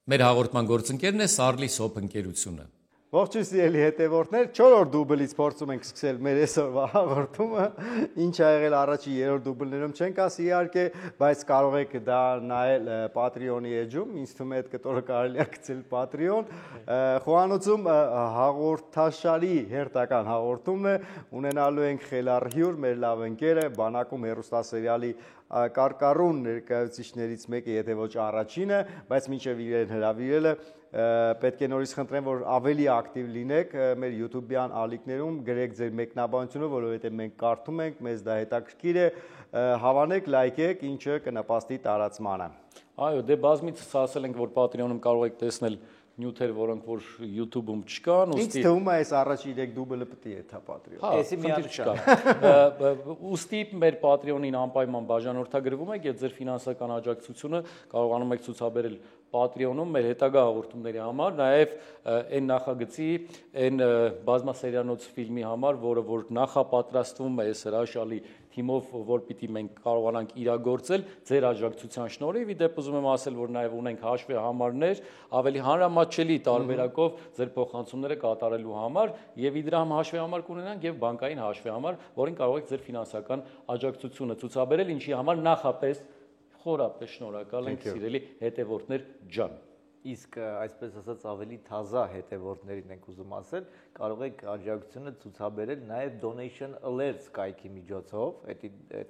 Մեր հաղորդման գործընկերն է Սարլի Սոփ ընկերությունը։ Ողջույն սիրելի հետևորդներ, 4-րդ դուբլից փորձում ենք սկսել մեր այսօրվա հաղորդումը։ Ինչ ա եղել առաջի 3-րդ դուբլներում չենք ասի իհարկե, բայց կարող եք դա նայել Patreon-ի էջում, ինձ թվում է այդ կտորը կարելի է գցել Patreon։ Խոհանոցում հաղորդաշարի հերթական հաղորդումն է, ունենալու ենք Խելառ մեր լավ ընկերը, բանակում հեռուստասերիալի կարկառուն ներկայացուցիչներից մեկը, եթե ոչ առաջինը, բայց մինչև իրեն հրավիրելը պետք է նորից խնդրեմ, որ ավելի ակտիվ լինեք մեր YouTube-յան ալիքներում, գրեք ձեր մեկնաբանությունը, որովհետև մենք կարդում ենք, մեզ դա հետաքրքիր է, հավանեք, լայքեք, ինչը կնպաստի տարածմանը։ Այո, դե բազմիցս ասել ենք, որ Patreon-ում կարող եք տեսնել նյութեր, որոնք որ YouTube-ում չկան, ուստի ինձ թվում է այս առաջի 3 դուբլը պետք է թա Patreon։ Հա, խնդիր չկա։ Ուստի մեր Patreon-ին անպայման բաժանորդագրվում եք եւ ձեր ֆինանսական աջակցությունը կարողանում եք ցուցաբերել Patreon-ում մեր հետագա հաղորդումների համար, նաև այն նախագծի, այն բազմասերիանոց ֆիլմի համար, որը որ նախապատրաստվում է այս հրաշալի թիմով, որ պիտի մենք կարողանանք իրագործել ձեր աջակցության շնորհիվ։ Իդեպ ուզում եմ ասել, որ նաև ունենք հաշվի համարներ, ավելի հանրամատչելի տարբերակով ձեր փոխանցումները կատարելու համար եւ իդրամ հաշվի համար կունենանք եւ բանկային հաշվի համար, որին կարող եք ձեր ֆինանսական աջակցությունը ցուցաբերել, ինչի համար նախապես խորապես շնորհակալ ենք սիրելի հետևորդներ ջան։ Իսկ այսպես ասած ավելի թազա հետևորդներին ենք ուզում ասել, կարող եք աջակցությունը ցուցաբերել նաև donation alerts կայքի միջոցով,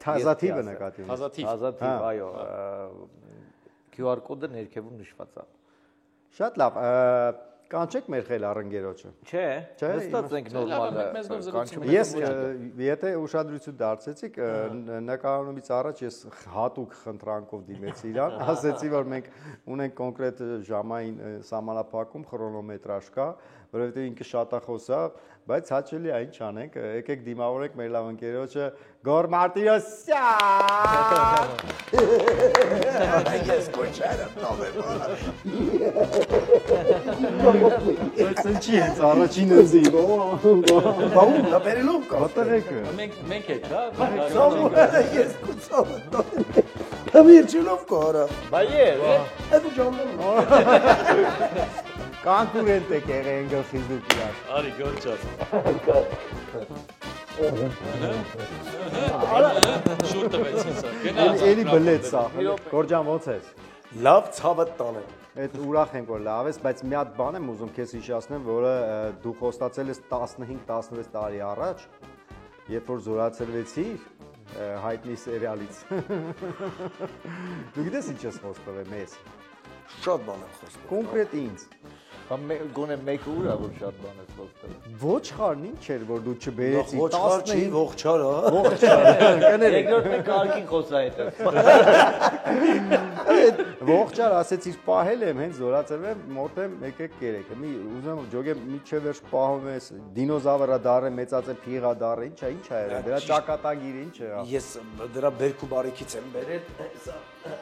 թազաթիվը նկատի ունի։ Թազաթիվ, այո, QR կոդը ներքևում նշված է։ Շատ լավ, կանչեք մեր Խելառ ընկերոջը։ Չէ, նստած ենք նորմալ։ Ես եթե ուշադրություն դարձեցիք, նկարահանումից առաջ ես հատուկ խնդրանքով դիմեցի իրան, ասեցի, որ մենք ունենք կոնկրետ ժամային սահմանափակում, քրոնոմետրաժ կա, որովհետև ինքը շատախոս է, բայց հաճելի է, ինչ անենք, եկեք դիմավորենք մեր լավ ընկերոջը Գոր Մարտիրոսյան։ Ես կոչարը տալեմ։ Բայց ինչի՞ է առաջին զի։ Բաու, դա բերելով կա։ Հատերեկը։ Մենք եք, հա։ Ես կուցով։ Տավիրջելով կորա։ Բայեր, այդ ջանն։ Կոնկուրենտ եք եղել գլխի դուք իրար։ Արի գործած։ Շուտ տվեց ինձ։ Էլի բլեց սա։ Գորջան ո՞նց ես։ Լավ ցավը տանեմ։ Այդ ուրախ ենք որ լավ ես, բայց մի հատ բան եմ ուզում քեզ հիշեցնեմ, որը դու խոստացել ես 15-16 տարի առաջ, երբ որ զորացրվեցիր հայտնի սերիալից։ Դու գիտես ինչ ես խոստովել մեզ։ Շատ բան եմ խոստովել։ Կոնկրետ ինձ։ Գոնե մեկը ուր է որ շատ բան ես խոստել։ Ոչխարն ինչ էր որ դու չբերեցի 15 չի, ողջար, հա։ Ողջար։ Կներեք։ Երկրորդ մենք արկին խոսա հետո։ Ողջար ասեցիր պահել եմ, հենց զորացրվեմ, մոտեմ եկեք կերեք։ Մի ուզում ջոգեմ միջև վերջ պահում ես, դինոզավրա դառը, մեծացե փիղա դառը, ինչ է եղել։ Դրա ճակատագիր ինչ է։ Ես դրա բերքու բարիքից եմ բերել։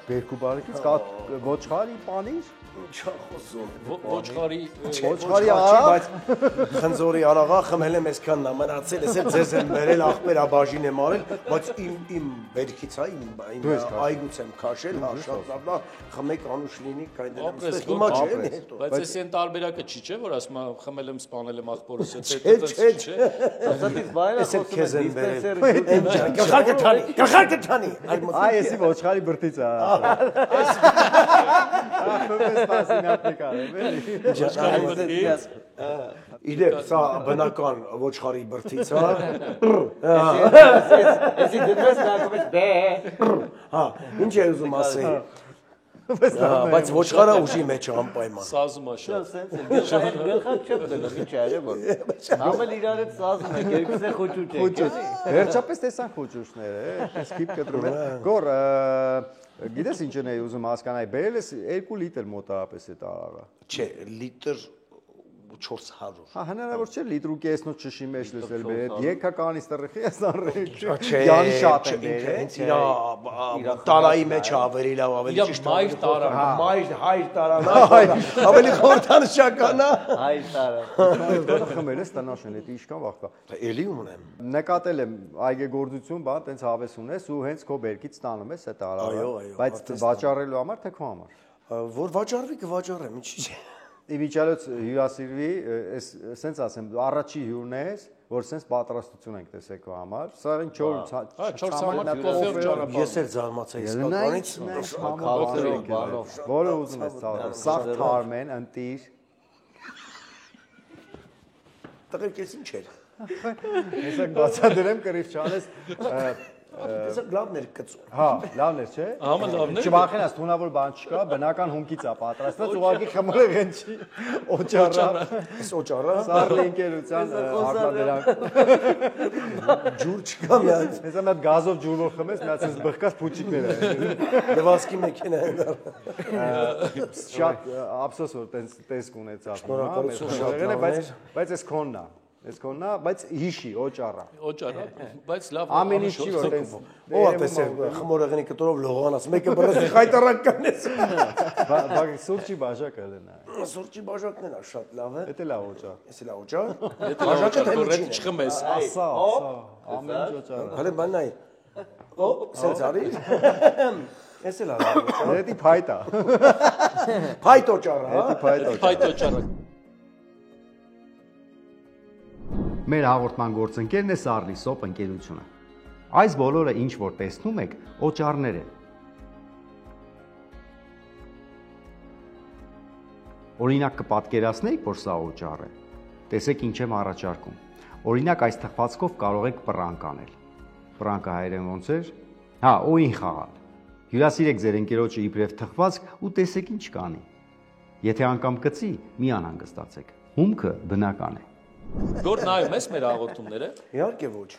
Բերքու բարիքից ոչխարի պանիր։ Ինչա խոսում։ Ոչխարի արա, բայց խնձորի արաղա խմել եմ այսքան նա մնացել, ես էլ ձեզ եմ բերել ախպեր աբաժին եմ արել, բայց իմ բերքից է, իմ այգուց եմ քաշել, հա, շատ լավ, խմեք անուշ լինի, կայնդել եմ ստեղ, հիմա չէ, հետո։ Բայց ես այն տարբերակը չի, չէ, որ ասում եմ խմել եմ, սպանել եմ ախպորս, չէ։ Ասածից բայրը Ես էլ քեզ եմ բերել։ գլխարկը թանի։ Այ էսի ոչխարի բրտից է։ Իդեպ սա բնական ոչխարի բրտից, հա։ Էսի դրես նայում ես բե։ Հա, ինչ է ուզում ասել։ Բայց ոչխարը ուժի մեջ է անպայման։ Սազում է շատ։ Գլխակ չեմ դնում, ինչ է արել որ։ Ամեն իրար հետ սազում եք, երկուսը խոճուճ եք։ Վերջապես տեսանք խոճուճները, սկիպ կտրում են։ Գոր, գիտես ինչ են ուզում հասկանալ, բերել ես 2 լիտր մոտարապես այդ արաղը։ Չէ, լիտր 400։ Հա, հնարավոր չէ լիտր ու կեսնոց շշի մեջ լսել բերել։ Եկա կանից տռխի ես արել։ Չէ, Յանի շատ է հենց իր տարայի մեջ ավելի լավ, ավելի ճիշտ մայր տարան, հայր տարան, ավելի խորհրդանշական է։ Հայր տարան։ Խմել ես տնաշեն, դա ինչքան վաղ կա։ Էլի ունեմ։ Նկատել եմ այգեգործություն, բան, տենց հավես ունես ու հենց քո բերքից ստանում ես այդ արաղը։ Բայց վաճառելու համար թե քո համար։ Որ վաճառվի կվաճառեմ, ինչի՞ չէ։ Իվիճալոց հյուրասիրվի, սենց ասեմ, առաջի հյուրն ես, որ սենց պատրաստություն ենք տեսեք քո համար։ Սա այն 4 Ես էլ զարմացա իսկականից։ Որը ուզում ես ցավը։ Սաղ թարմեն, ընտիր։ Տղերք ես ինչ էր։ Հեսա բացադրեմ կռիվ չանես։ Տեսակ լավն էր կծու։ Հա, լավն էր, չէ։ Համը լավն է։ Չվախենաս, թունավոր բան չկա, բնական հումքից է պատրաստված, ուղղակի խմորը ղենչի, օճառա։ Այս օճառը։ Սարլի ընկերության արտադրակ։ Ջուր չկա մի հատ։ Հեսա մի հատ գազով ջուր որ խմես, մի հատ sense բխկած փուչիկներ է։ Լվասկի մեքենա է դա։ Շատ ափսոս որ տեսք ունեցավ։ Բայց էս քոննա։ Էս քոննա, բայց հիշի օճառա։ Օճառա, բայց լավ Ամեն ինչ չի որ տես։ Ո՞ա տեսեք խմորեղենի կտորով լողանաս, մեկը բռնի խայտարակ կանես։ Բա սուրճի բաժակ է նա։ Սուրճի բաժակն է շատ լավ է։ Դա լավ օճառ։ Էս էլ օճառ։ բաժակը դեռ չխմես։ Ասա, ամեն ինչ օճառ։ Հələ բան նայ։ Օ, սենց արի։ Էս էլ արի։ Դա փայտա։ Փայտ օճառ, հա։ Փայտ օճառը։ Մեր հաղորդման գործընկերն է Սարլի Սոփ ընկերությունը։ Այս բոլորը ինչ որ տեսնում եք, օճառներ են։ Օրինակ կպատկերացնեիք, որ սա օճառ է։ Տեսեք ինչ եմ առաջարկում։ Օրինակ այս թխվածքով կարող եք պրանկ անել։ Պրանկը հայերեն ոնց էր։ Հա, օին խաղալ։ Հյուրասիրեք ձեր ընկերոջը իբրև թխվածք ու տեսեք ինչ կանի։ Եթե անգամ կծի, մի անհանգստացեք։ Հումքը բնական է։ Գոր նայում ես մեր հաղորդումները։ Իհարկե ոչ։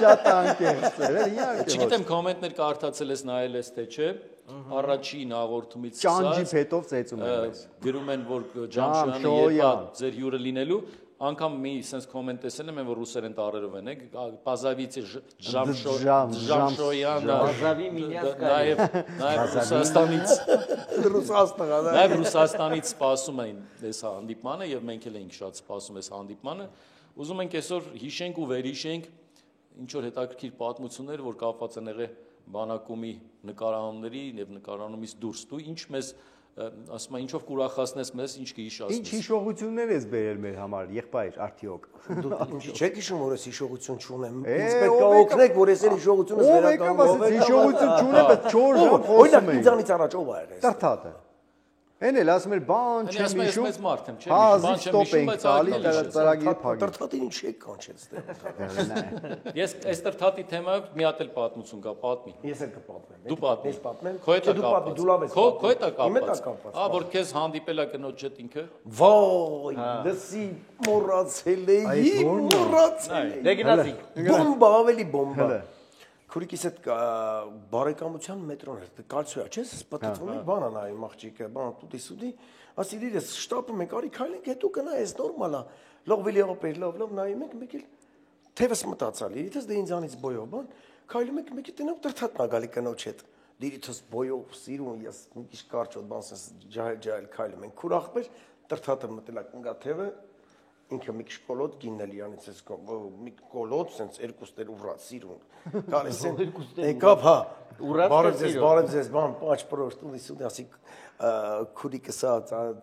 Շատ անկեղծ է, իհարկե։ Չգիտեմ կոմենտներ կարդացել ես նայել ես թե չէ։ Առաջին հաղորդումից Ճանջի հետով ծեծում են մեզ։ գրում են որ Ջամշյանը երբ ձեր հյուրը լինելու անգամ մի sense կոմենտ տեսել եմ որ ռուսերեն տառերով են Պազավիցի Ժամշոյանը Բազավի Մինյասկայի նաև Ռուսաստանից սպասում էին այս հանդիպմանը եւ մենք էլ էինք շատ սպասում այս հանդիպմանը ուզում ենք այսօր հիշենք ու վերհիշենք ինչ որ հետաքրքիր պատմություններ որ կապված են եղել բանակումի նկարահանումների եւ նկարահանումից դուրս դու ինչ մեզ ասում եմ ինչով կուրախացնես մեզ ինչ կհիշացնես Ինչ հիշողություններ ես բերել մեր համար եղբայր արդյոք Ինչի՞ չեք հիշում որ ես հիշողություն չունեմ ինձ պետք է օգնեք որ ես էլ հիշողությունս վերականգնեմ հիշողություն չունեմ բայց 4 ժամ խոսում օրինակ ինձանից առաջ ով է եղել Տարթատը Էն էլ ասում էր բան չեմ հիշում մեծ մարդ եմ չեմ հիշում բան չեմ հիշում բայց ծրագիր փակի Տրթատին ինչ եք կանչեց դե ես այս տրթատի թեմայով մի հատ էլ պատմություն կա պատմի Ես էլ կպատմեմ դու պատմի ես պատմեմ քո հետ դու պատմի դու լավ ես քո հետ է Իմ հետ է կապված կապված ահա որ քեզ հանդիպել է կնոջ հետ ինքը Վայ դսի մոռացել էի մոռացել Դե գնացինք Բոմբա ավելի բոմբա Քուրիկիս հետ բարեկամության մետրոն էր կալցոյա չես պատտվում է բանա նայում աղջիկը բան տուտի սուդի ասիլ իրես շտապում եք արի քայլենք հետո կնա էս նորմալ է լողվելի օպեր լով նայում եք մեկ էլ թևս մտածալ իրիցս դե ինձանից բոյով բան քայլում եք մեկ էլ տնով տրթատնա գալի կնոջ հետ դիրիցս բոյով սիրուն ես մի քիչ կարճոտ բան sense ջահել քայլում ենք քուրախբեր տրթատը մտելա կնգա թևը ինքը մի քիչ կոլոտ գիննել իրանից էս մի կոլոտ sense երկուստեր ուռած սիրուն գալիս են եկավ հա բարև ձեզ բան պաչ պրոշտ ու դիսուդ ասի քուրիկը սա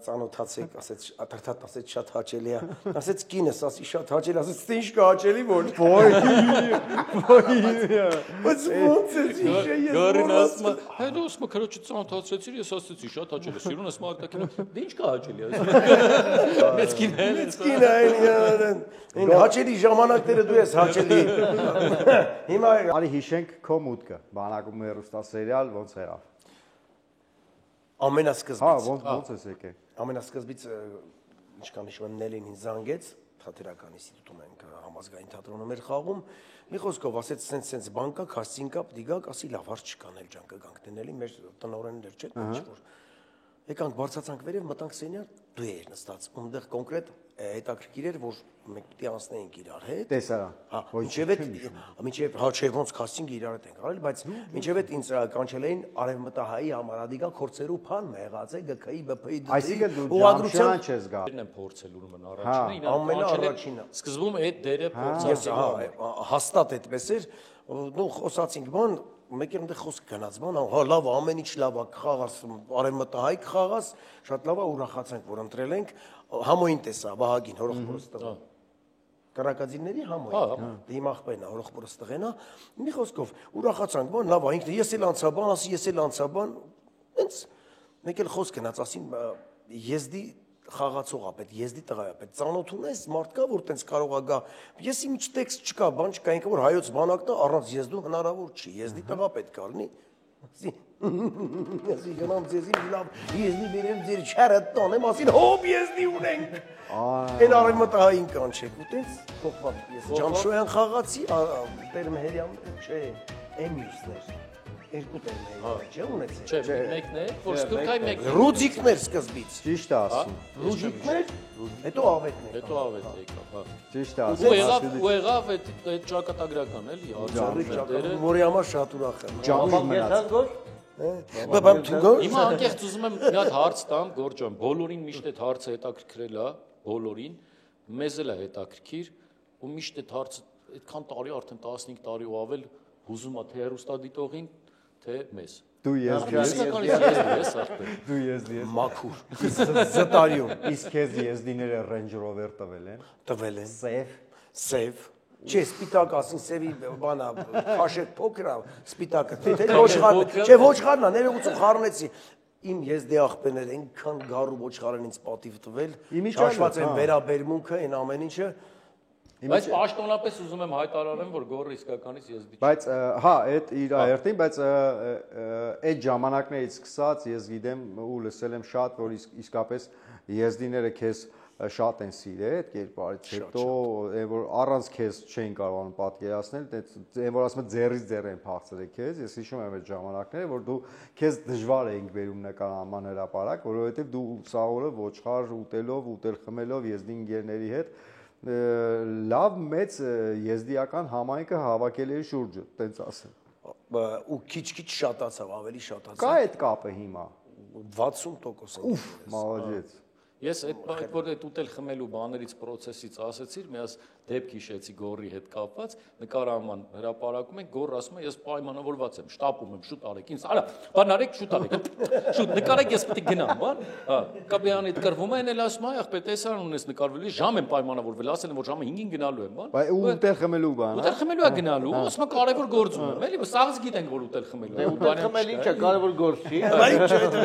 ծանոթացեք ասեց աթարթատ ասեց շատ հաճելի է ասեց կինս ասի շատ հաճելի ասեց թե ինչ կա հաճելի որ բայց ոնց է ինչ է գորին ասում հետո ասում քրոջը ծանոթացեցիր ես ասեցի շատ հաճելի սիրուն ես մարտակին դե ինչ կա հաճելի ասում մեծ կին այն հաճելի ժամանակները դու ես հաճելի հիմա արի հիշենք քո մուտքը բանակում հեռուստասերիալ ոնց եղավ ամենասկզբից ոնց ես եկել ամենասկզբից ինչքան հիշում եմ Նելին ինձ զանգեց թատերական ինստիտուտում ենք համազգային թատրոնում էր խաղում մի խոսքով ասեց սենց բան կա քաստինգ կա դիգա ասի լավ հարց չկան էլ ջան կգանք դնելի մեր տնօրեններ չէ ինչ որ եկանք բարձացանք վերև մտանք սենյակ դու էիր նստած ումդեղ կոնկրետ հետաքրքիր էր որ մենք պիտի անցնեինք իրար հետ տեսարան հա մինչև հա չէ ոնց քաստինգը իրար հետ ենք արել բայց մինչև այդ ինձ կանչել էին արևմտահայի համարադիգա քորցերու փան մեղացե գＫ-ի ԲՓ-ի այսինքն դու Ջամշյան չես գա դերն եմ փորձել ուրեմն առաջինը սկզբում այդ դերը փորձած հաստատ այդպես էր դու խոսացինք բան մեկ էլ այնտեղ խոսք գնաց, բան, հա լավ, ամեն ինչ լավ է, խաղաս, արևմտահայ խաղաս, շատ լավ է, ուրախացանք, որ ընտրել ենք, համոյին տեսա, Վահագին, հորոխբորստղ։ Կարակաձիների համոյին։ Դե իմ աղբերն է, հորոխբորստղեն է։ Մի խոսքով, ուրախացանք, բան, լավ է, ինքն ես էլ անցաբան, ասի ես էլ անցաբան, այնց մեկ էլ խոսք գնաց, ասին եզդի խաղացող է պետք, եզդի տղա է պետք, ծանոթ ունես, մարդ կա, որ տենց կարող է գա, ես իմ տեքստ չկա, բան չկա, ինքը որ հայոց բանակն է, առանց եզդու հնարավոր չի, եզդի տղա պետք է լինի, ասի գնամ ձեզի լավ, եզդի բերեմ ձեր չարը տանեմ, ասին հոբ եզդի ունենք, են արևմտահային կանչեք, ու տենց փոխված, ես Ջամշոյան խաղացի, տեր Մեհերյան, չէ, Էմիրսներ, երկու տերմեր, չէ ունեցել։ Չէ, մեկն է, որ Սփյուռքայի մեկն է։ Ռուդիկներ սկզբից։ Ճիշտ է ասում։ Ռուդիկներ, հետո ավետներ։ Հետո ավետ եկավ, հա։ Ճիշտ է Ու ասում։ եղավ այդ ճակատագրական էլի, արձառիչները։ Որի համար շատ ուրախ եմ։ Ջամի մնաց։ Հիմա անկեղծ ուզում եմ մի հատ հարց տամ, Գորջան, բոլորին միշտ այդ հարցը հետաքրքրել է, բոլորին, մեզ էլ է հետաքրքիր, ու միշտ այդ հարցը այդքան տարի, արդեն 15 տարի ու ավել հուզում է թե հեռուստադիտողին, թե մեզ։ Դու ես արդեն։ Դու եզդի ես։ Մաքուր։ Զտարյուն Իսկ քեզ եզդիները Range Rover տվել են։ տվել են։ Սև։ Սև։ Չէ, սպիտակ ասին սևի բանա, քաշեք փոքր է, սպիտակը։ Թե ոչխարն է, չէ, ոչխարն է, ներողություն խառնեցի։ Իմ եզդի աղբերներ այնքան գառու ոչխար են ինձ պատիվ տվել։ Շաշված են վերաբերմունքը, այն ամեն ինչը։ Բայց պաշտոնապես ուզում եմ հայտարարեմ, որ գորը իսկականից եզդի չէ։ Բայց հա, այդ իր հերթին, բայց այդ ժամանակներից սկսած ես գիտեմ ու լսել եմ շատ, որ իսկապես եզդիները քեզ շատ են սիրել այդ կերպարից հետո, որ առանց քեզ չէին կարողանում պատկերացնել, այն որ ասում են ձեռից ձեռ են փախցրել քեզ, ես հիշում եմ այդ ժամանակները, որ դու քեզ դժվար էինք վերում նկարահանման հրապարակ, որովհետև դու սաղորը ոչխար ուտելով, ուտել խմելով եզդի ընկերների հետ լավ մեծ եզդիական համայնքը հավաքել էր շուրջը, տենց ասեմ։ Ու քիչ-քիչ շատացավ, ավելի շատացավ։ Կա այդ կապը հիմա։ 60% են։ Ուֆ, մալադեց։ Ես այդ որ այդ ուտել խմելու բաներից process-ից ասեցիր, միած դեպք հիշեցի Գորի հետ կապված, նկարահանման հրապարակում ենք, Գորը ասում է, ես պայմանավորված եմ, շտապում եմ, շուտ արեք, ինձ, արա, բան արեք, շուտ արեք, շուտ նկարեք, ես պետք է գնամ, բան, հա, Կաբյանի հետ կռվում են, էլ ասում է, ախպե տեսարան ունես նկարվելու, ժամ եմ պայմանավորվել, ասել եմ, որ ժամը 5-ին գնալու եմ, բան։ Բայց ուտել խմելու բան, ուտել խմելու է գնալու, ասում է կարևոր գործ ունեմ, էլի, սաղս գիտենք, որ ուտել խմելու է։ Ուտել խմել ինչա կարևոր գործ չի։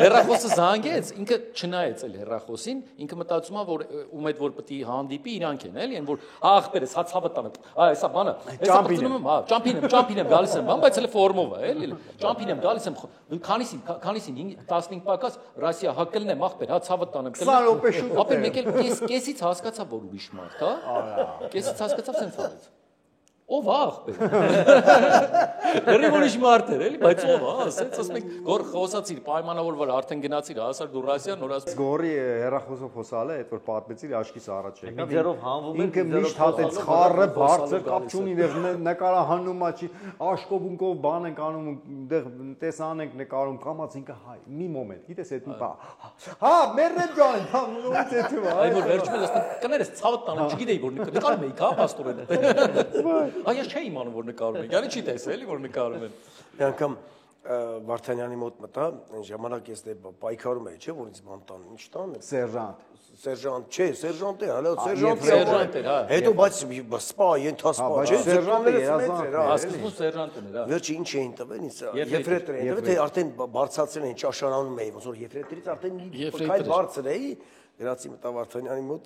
Հեռախոսը զանգեց, ինքը չնայեց էլ հեռախոսին, ինքը մտածում է, որ ում հետ որ պետք է հանդիպի, իրանք են, էլի, են որ ախպերս հացավը տանը, այսա բանը, հա, ճամփին եմ գալիս եմ, բան, բայց հələ ֆորմով է, էլի, ճամփին եմ գալիս եմ, քանիսին 15 պակաս Ռասիա հակելն եմ ախպեր, հացավը տանեմ։ 20 րոպե շուտ։ Ապա մեկ էլ կեսից հասկացա, որ ուրիշ մարդ, հա։ Կեսից հասկացա, սենց արեց։ Ով ախպեր։ Հրի ուրիշ մարդ էր, էլի, բայց ով, հա, ասեց, ասում եք, Գոր խոսացիր, պայմանավորվել արդեն գնացիր, հասար դու Ռասիա, նոր ասած։ Գորի հերախոսով խոսալը, այդ որ պատմեցիր աչքիս առաջ եկավ։ Ձերով հանվում են, ինքը միշտ հատեց խառը, բարձր կապ չունի, դեռ նկարահանում է չի, աշկոբունկով բան ենք անում, դեռ տեսան ենք նկարում, կամած ինքը հայ, մի մոմենտ, գիտես այդ մի բան։ Հա, մերրեդ ջան, ո՞նց է դու։ Այ որ վերջում ես կներես ցավը տանը, չգիտեի որ նկարում էի, հա, աստորեն։ Այ ես չէի իմանում որ նկարում են, յանի չի տեսել էլի որ նկարում են։ Մի անգամ Վարդանյանի մոտ մտա, այն ժամանակ ես դե պայքարում էի, չէ, որ ինձ բան տան, ինչ տան։ Սերժանտ։ Սերժանտ, չէ, սերժանտ է, հələ Սերժանտ էր, հա։ Հետո բայց սպա, ենթասպա, չէ, սերժանտը երազանք է։ Ասկզբում սերժանտն էր, հա։ Վերջը ինչ էին տվել ինձ, եֆրեյտեր էին տվել, թե արդեն բարձրացրել են ճաշարանում էի, ոնց որ եֆրեյտերից արդեն մի քայլ բարձր էի, գրացի մտա Վարդանյանի մոտ,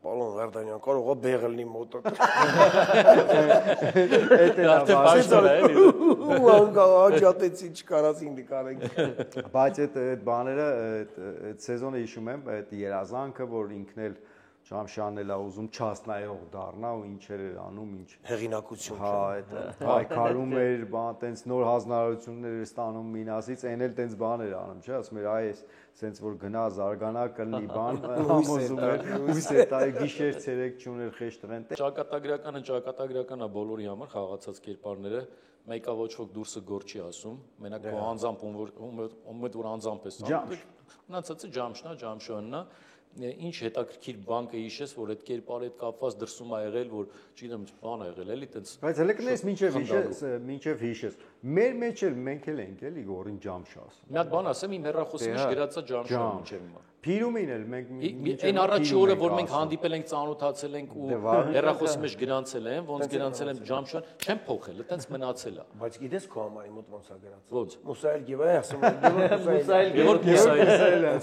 պարոն Վարդանյան, կարող է բեղ լինի մոտը։ Արդեն բարձր է, էլի։ Ու աջատեցի չկարածին նկարենք։ Բայց այդ բաները, այդ սեզոնը հիշում եմ, այդ երազանքը, որ ինքն էլ Շամշյանն էլ ուզում չասնայող դառնա ու ինչեր էր անում, ինչ հեղինակություն։ Հա, այդ պայքարում էր, բան, տենց նոր հանձնարարություններ էր ստանում Մինասից, այն էլ տենց բան էր անում, չէ՞, ասում էր, այ սենց որ գնա զարգանա կլինի բան, համոզում էր, ուս է տա գիշեր ցերեկ չուներ խեշ տղեն։ Ճակատագրական է բոլորի համար խաղացած կերպարները, մեկը ոչ ոք դուրսը գոր չի ասում, մենակ քո անձամբ ում որ անձամբ է ասում։ Մնացածը Ջամշնա, Ջամշոնն է։ Ինչ հետաքրքիր բան կհիշես, որ այդ կերպարի հետ կապված դրսում ա եղել, որ չգիտեմ, բան ա եղել, էլի, տենց։ Բայց հələ կներես մինչև հիշես, Մեր մեջ էլ մենք էլ ենք էլի Գորին Ջամշա ասում։ Մի հատ բան ասեմ, իմ հեռախոսի մեջ գրած է Ջամշա մինչև հիմա։ Փիրումին էլ մենք Այն առաջի օրը, որ մենք հանդիպել ենք, ծանոթացել ենք ու հեռախոսի մեջ գրանցել են, ոնց գրանցել են Ջամշան, չեմ փոխել, այտենց մնացել է։ Բայց գիտես քո համարի մոտ ոնց է գրած։ Ոնց։ Մուսայել Գևորգ ասում է Գևորգ Մուսայելյան։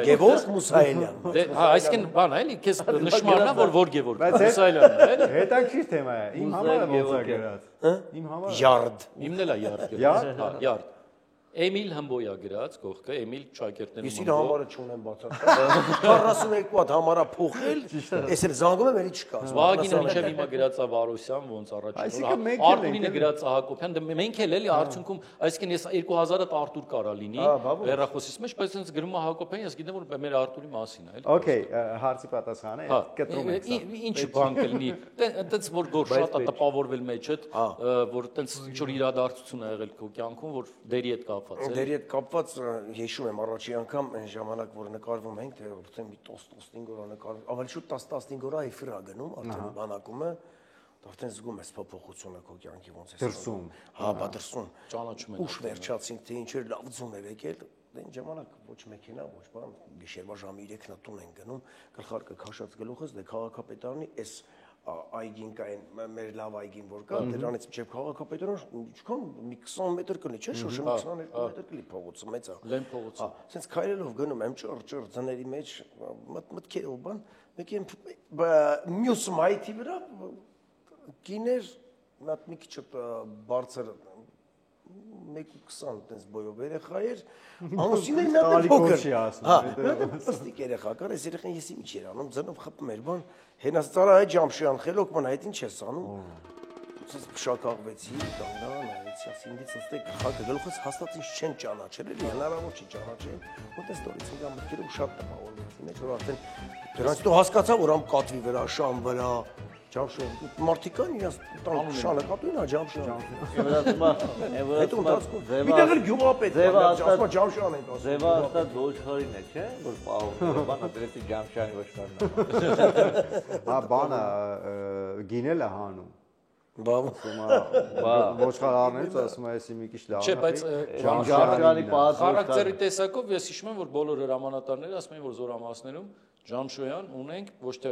Գևորգ Մուսայելյան։ Դե, հա, այսինքն բան է, էլի, քեզ նշմանն է, որ Գևորգ Մուսայելյանն է, էլի։ հետաքրքիր թեմա է։ Իմ համարը ոնց է գրած։ Իմ համարը Յարդ։ Իմն էլ է Յարդ։ Յարդ? Հա, Յարդ։ Էմիլ Հմբոյա գրած կողքը, Էմիլ Շակերտներում։ Իսկ իր համարը չունեմ բացարձակ։ 42 հատ համարա փոխել, ես էլ զանգում եմ, էլի չկա։ Վահագինը մինչև հիմա գրած է Վարոսյան, ոնց առաջին օրը։ Արտուրինը գրած է Հակոբյան, դե մենք էլ էլի արդյունքում, այսինքն ես 2000-ը Արտուր կարա լինի հեռախոսից մեջ, բայց այնց գրում է Հակոբյան, ես գիտեմ որ մեր Արտուրի մասին է, էլի։ Okay, հարցի պատասխանը է, կտրում ենք սա։ Ինչ բան կլինի։ Այդպես որ գոր շատ է տպավորվել մեջդ, որ այդպես ինչ որ իրադարձություն ա եղել քո կյանքում, որ դերի հետ կապված է։ Դերի հետ կապված հիշում եմ առաջի անգամ այն ժամանակ որ նկարվում ենք, թե որտեղ մի 10-15 օր նկարվում, ավելի շուտ 10-15 օր էֆիր ա գնում, արդեն բանակումը, արդեն զգում ես փոփոխությունը քո կյանքի ոնց է։ Դրսում։ Հա, բա դրսում։ Ճանաչում են։ Ուշ վերջացինք, թե ինչեր լավ ձուն էր եկել, այն ժամանակ ոչ մեքենա, ոչ բան, գիշերվա ժամը 3-ն տուն են գնում, գլխարկը քաշած գլուխս, դե քաղաքապետարանի էս այգին կային, մեր լավ այգին որ կա, դրանից մինչև քաղաքապետարան ինչքան մի 20 մետր կլինի, չէ՞, շոշը 22 մետր կլինի փողոցը մեծ է։ Լեն փողոցը։ Սենց քայլելով գնում եմ ճոր ձների մեջ, մտքերով բան, մեկ եմ մյուս մայթի վրա գիներ մի քիչ բարձր 1.20 այդպես բոյով երեխա էր, ամուսինը նա փոքր։ Հա, պստիկ երեխա կար, այս երեխան ես ինչ էր անում, ձնով խփում էր, բան, հենաս ծառա այդ Ջամշյան խելոք ման այդ ինչ ես անում։ Ես փշակաղվեցի, դանդան նայեցի, ասի ինձ ըստեք խակը գլուխս հաստատ ինչ չեն ճանաչել, էլի հնարավոր չի ճանաչել։ Որտես դորից ինձ ամբողջերում շատ տպավորվեցի, մեջ որ արդեն դրանից հետո հասկացա, որ ամ կատվի վրա, շան վրա Ջամշան, մարդիկան իրաց տան շանը կատույն է Ջամշան։ Հետո ընթացքում միտեղ էլ գյուղապետ ասում Ջամշան են ասում։ Ձևը հաստատ ոչխարին է, չէ՞, որ պահում բանը դրեցի Ջամշանի ոչխարն։ Հա, բանը գինել է հանում։ Բա Ոչխարներից ասում է, էսի մի քիչ լավ։ Չէ, բայց Ջամշանի խարակտերի տեսակով ես հիշում եմ, որ բոլոր հրամանատարները ասում են, որ զորամասներում Ջամշոյան ունենք ոչ թե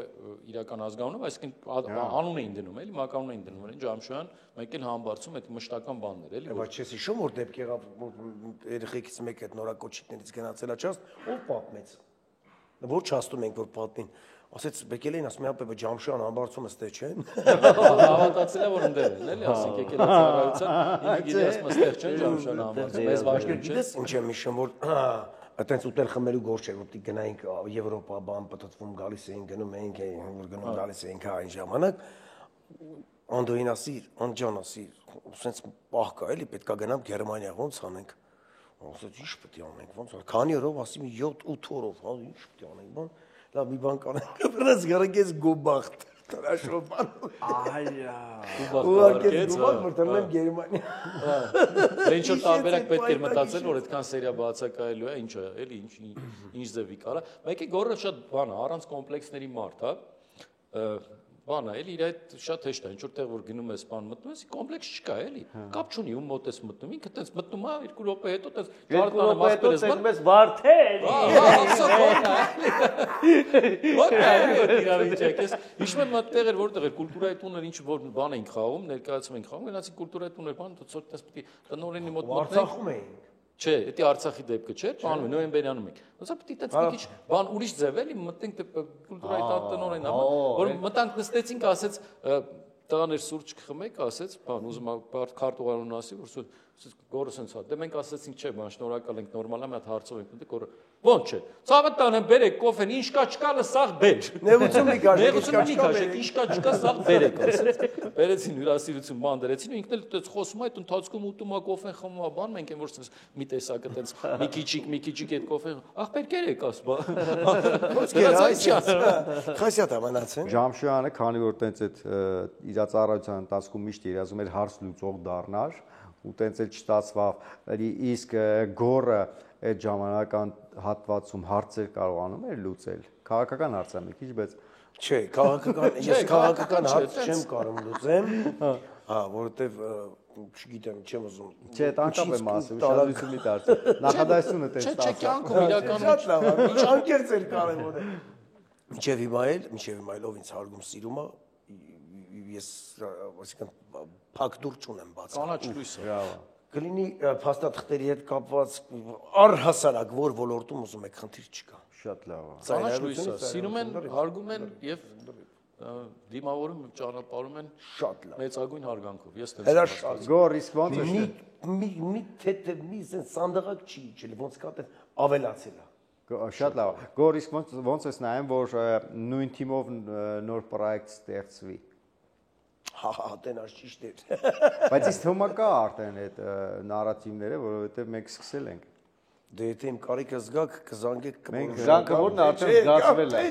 իրական ազգանունով, այսինքն անուն էին դնում, էլի մականուն էին դնում, այն Ջամշոյան, մեկ էլ համբարձում այդ մշտական բաններ, էլի։ Բայց չես հիշում որ դեպք եղավ երեխեքից մեկը այդ նորակոչիկներից գնացել է ճաստ, ով պատմեց։ Որ չաստում ենք որ պատմին։ Ասեց բեկել էին ասում ապա Ջամշան համբարձում ըստե չէ։ Հավատացել է որ ընդեր են, էլի, ասենք եկել է ծառայության, ինքը գիտի ասում ըստեղ չէ Ջամշան համբարձում, մեզ վաշտում չէ։ Ինչ եմ հիշում որ այտենց ուտել խմելու գործ չէր, որ գնայինք Եվրոպա բան պատտվում գալիս էին գնում էինք, որ գնում գալիս էինք այն ժամանակ Անդոին ասիր, Անջան ասիր, ասենց պահ կա էլի պետքա գնամ Գերմանիա, ոնց անենք։ Ասեց ինչ պետք է անենք, ոնց անել։ Քանի օրով ասի մի 7-8 օրով, հա ինչ պետք է անենք, բան։ Լավ մի բան կանենք, բրած գարակես գոբախտ։ Տարաշով բան։ Այա։ Ուղարկեց գոբախ, որ տնեմ Գերմանիա։ Ինչ որ տարբերակ պետք էր մտածել, որ այդքան սերիա բացակայելու է, ինչ է, էլի ինչ ձևի կարա։ Մեկի գորը շատ բան է, առանց կոմպլեքսների մարդ, հա։ Բան է, էլի իր այդ շատ հեշտ է, ինչ որտեղ որ գնում ես բան մտնում ես, կոմպլեքս չկա, էլի։ Կապ չունի ում մոտ ես մտնում, ինքը տես մտնում է 2 րոպե հետո տես Ջարդանը մասպել ես, բան ես վարդել։ Ոքա, իրավիճ է, ես հիշում եմ այդտեղ էր որտեղ էր կուլտուրայի տունը ինչ որ բան էինք խաղում, ներկայացում էինք խաղում, գնացի կուլտուրայի տուն էր բան, ցույց տես պետք է տնօրենի մոտ մտնենք։ Արցախում էինք։ Չէ, դա Արցախի դեպքը չէ, բանում է նոյեմբերյանում ենք։ Ոնց է պետք է տենց մի քիչ բան ուրիշ ձև էլի մտենք կուլտուրայի տնօրենն է, որ մտանք նստեցինք, ասեց տղաներ սուրճ կխմեք, ասեց, բան ուզում եմ քարտուղարուն ասի, որ գորը սենց հա։ Դե մենք ասեցինք, չէ, բան շնորհակալ ենք, նորմալ է, մի հատ հարցով ենք մտել, գորը ո՞նց չէ։ Ցավը տանեմ, բերեք կոֆեն, ինչ կա չկա, լսաղ բեր։ Նեղություն մի կար, Նեղություն մի կար, ինչ կա չկա, սաղ բերեք, ասեց։ Բերեցին հյուրասիրություն բան դրեցին ու ինքն էլ այդպես խոսում է, այդ ընթացքում ուտում է կոֆեն խմում է, բան մենք են որ մի տեսակ այդպես մի քիչիկ այդ կոֆեն, ախպեր կերեք ասա։ Ոնց կեր, խասյատ ամանացեն։ Ջամշյանը, քանի որ տենց այդ իր ծառայության ընթացքում միշտ երազում էր հարց լուծող դառնար, ու տենց էլ չստացվավ, իսկ գորը այդ ժամանական հատվածում հարցեր կարողանում էր լուծել։ Քաղաքական հարց է մի քիչ, բայց Չէ, քաղաքական, ես քաղաքական հարց չեմ կարող լուծեմ, Հա, որովհետև չգիտեմ, չեմ ուզում։ Չէ, անկապ եմ ասում, ուշադրություն մի դարձել։ Նախադասությունը տես Չէ, կյանքում իրականում Շատ լավ, ինչ անկեղծ էր կարևոր է։ Մինչև հիմա ով ինձ հարգում սիրում է, ես այսինքն փակ դուր չունեմ բաց։ կանաչ լույսը։ Կլինի փաստաթղթերի հետ կապված առհասարակ որ ոլորտում ուզում եք խնդիր չկա։ Շատ լավ է։ Կանաչ լույսը սիրում են, հարգում են եւ դիմավորում ճանապարհում են Շատ լավ։ մեծագույն հարգանքով։ Ես դեռ Հրաշալի։ Գոր իսկ ոնց է։ Մի թեթև մի սանդղակ չի իջել, ոնց կա դե ավելացել է։ Շատ լավ։ Գոր իսկ ոնց ես նայում, որ նույն թիմով նոր պրոյեկտ ստեղծվի։ Հա, տենաս ճիշտ է։ Բայց իսկ թվում կա արդեն այդ նարատիվները, որովհետև մենք սկսել ենք։ Դե եթե իմ կարիքը զգաք, կզանգեք Մենք Զանգը որն է արդեն զգացվել է։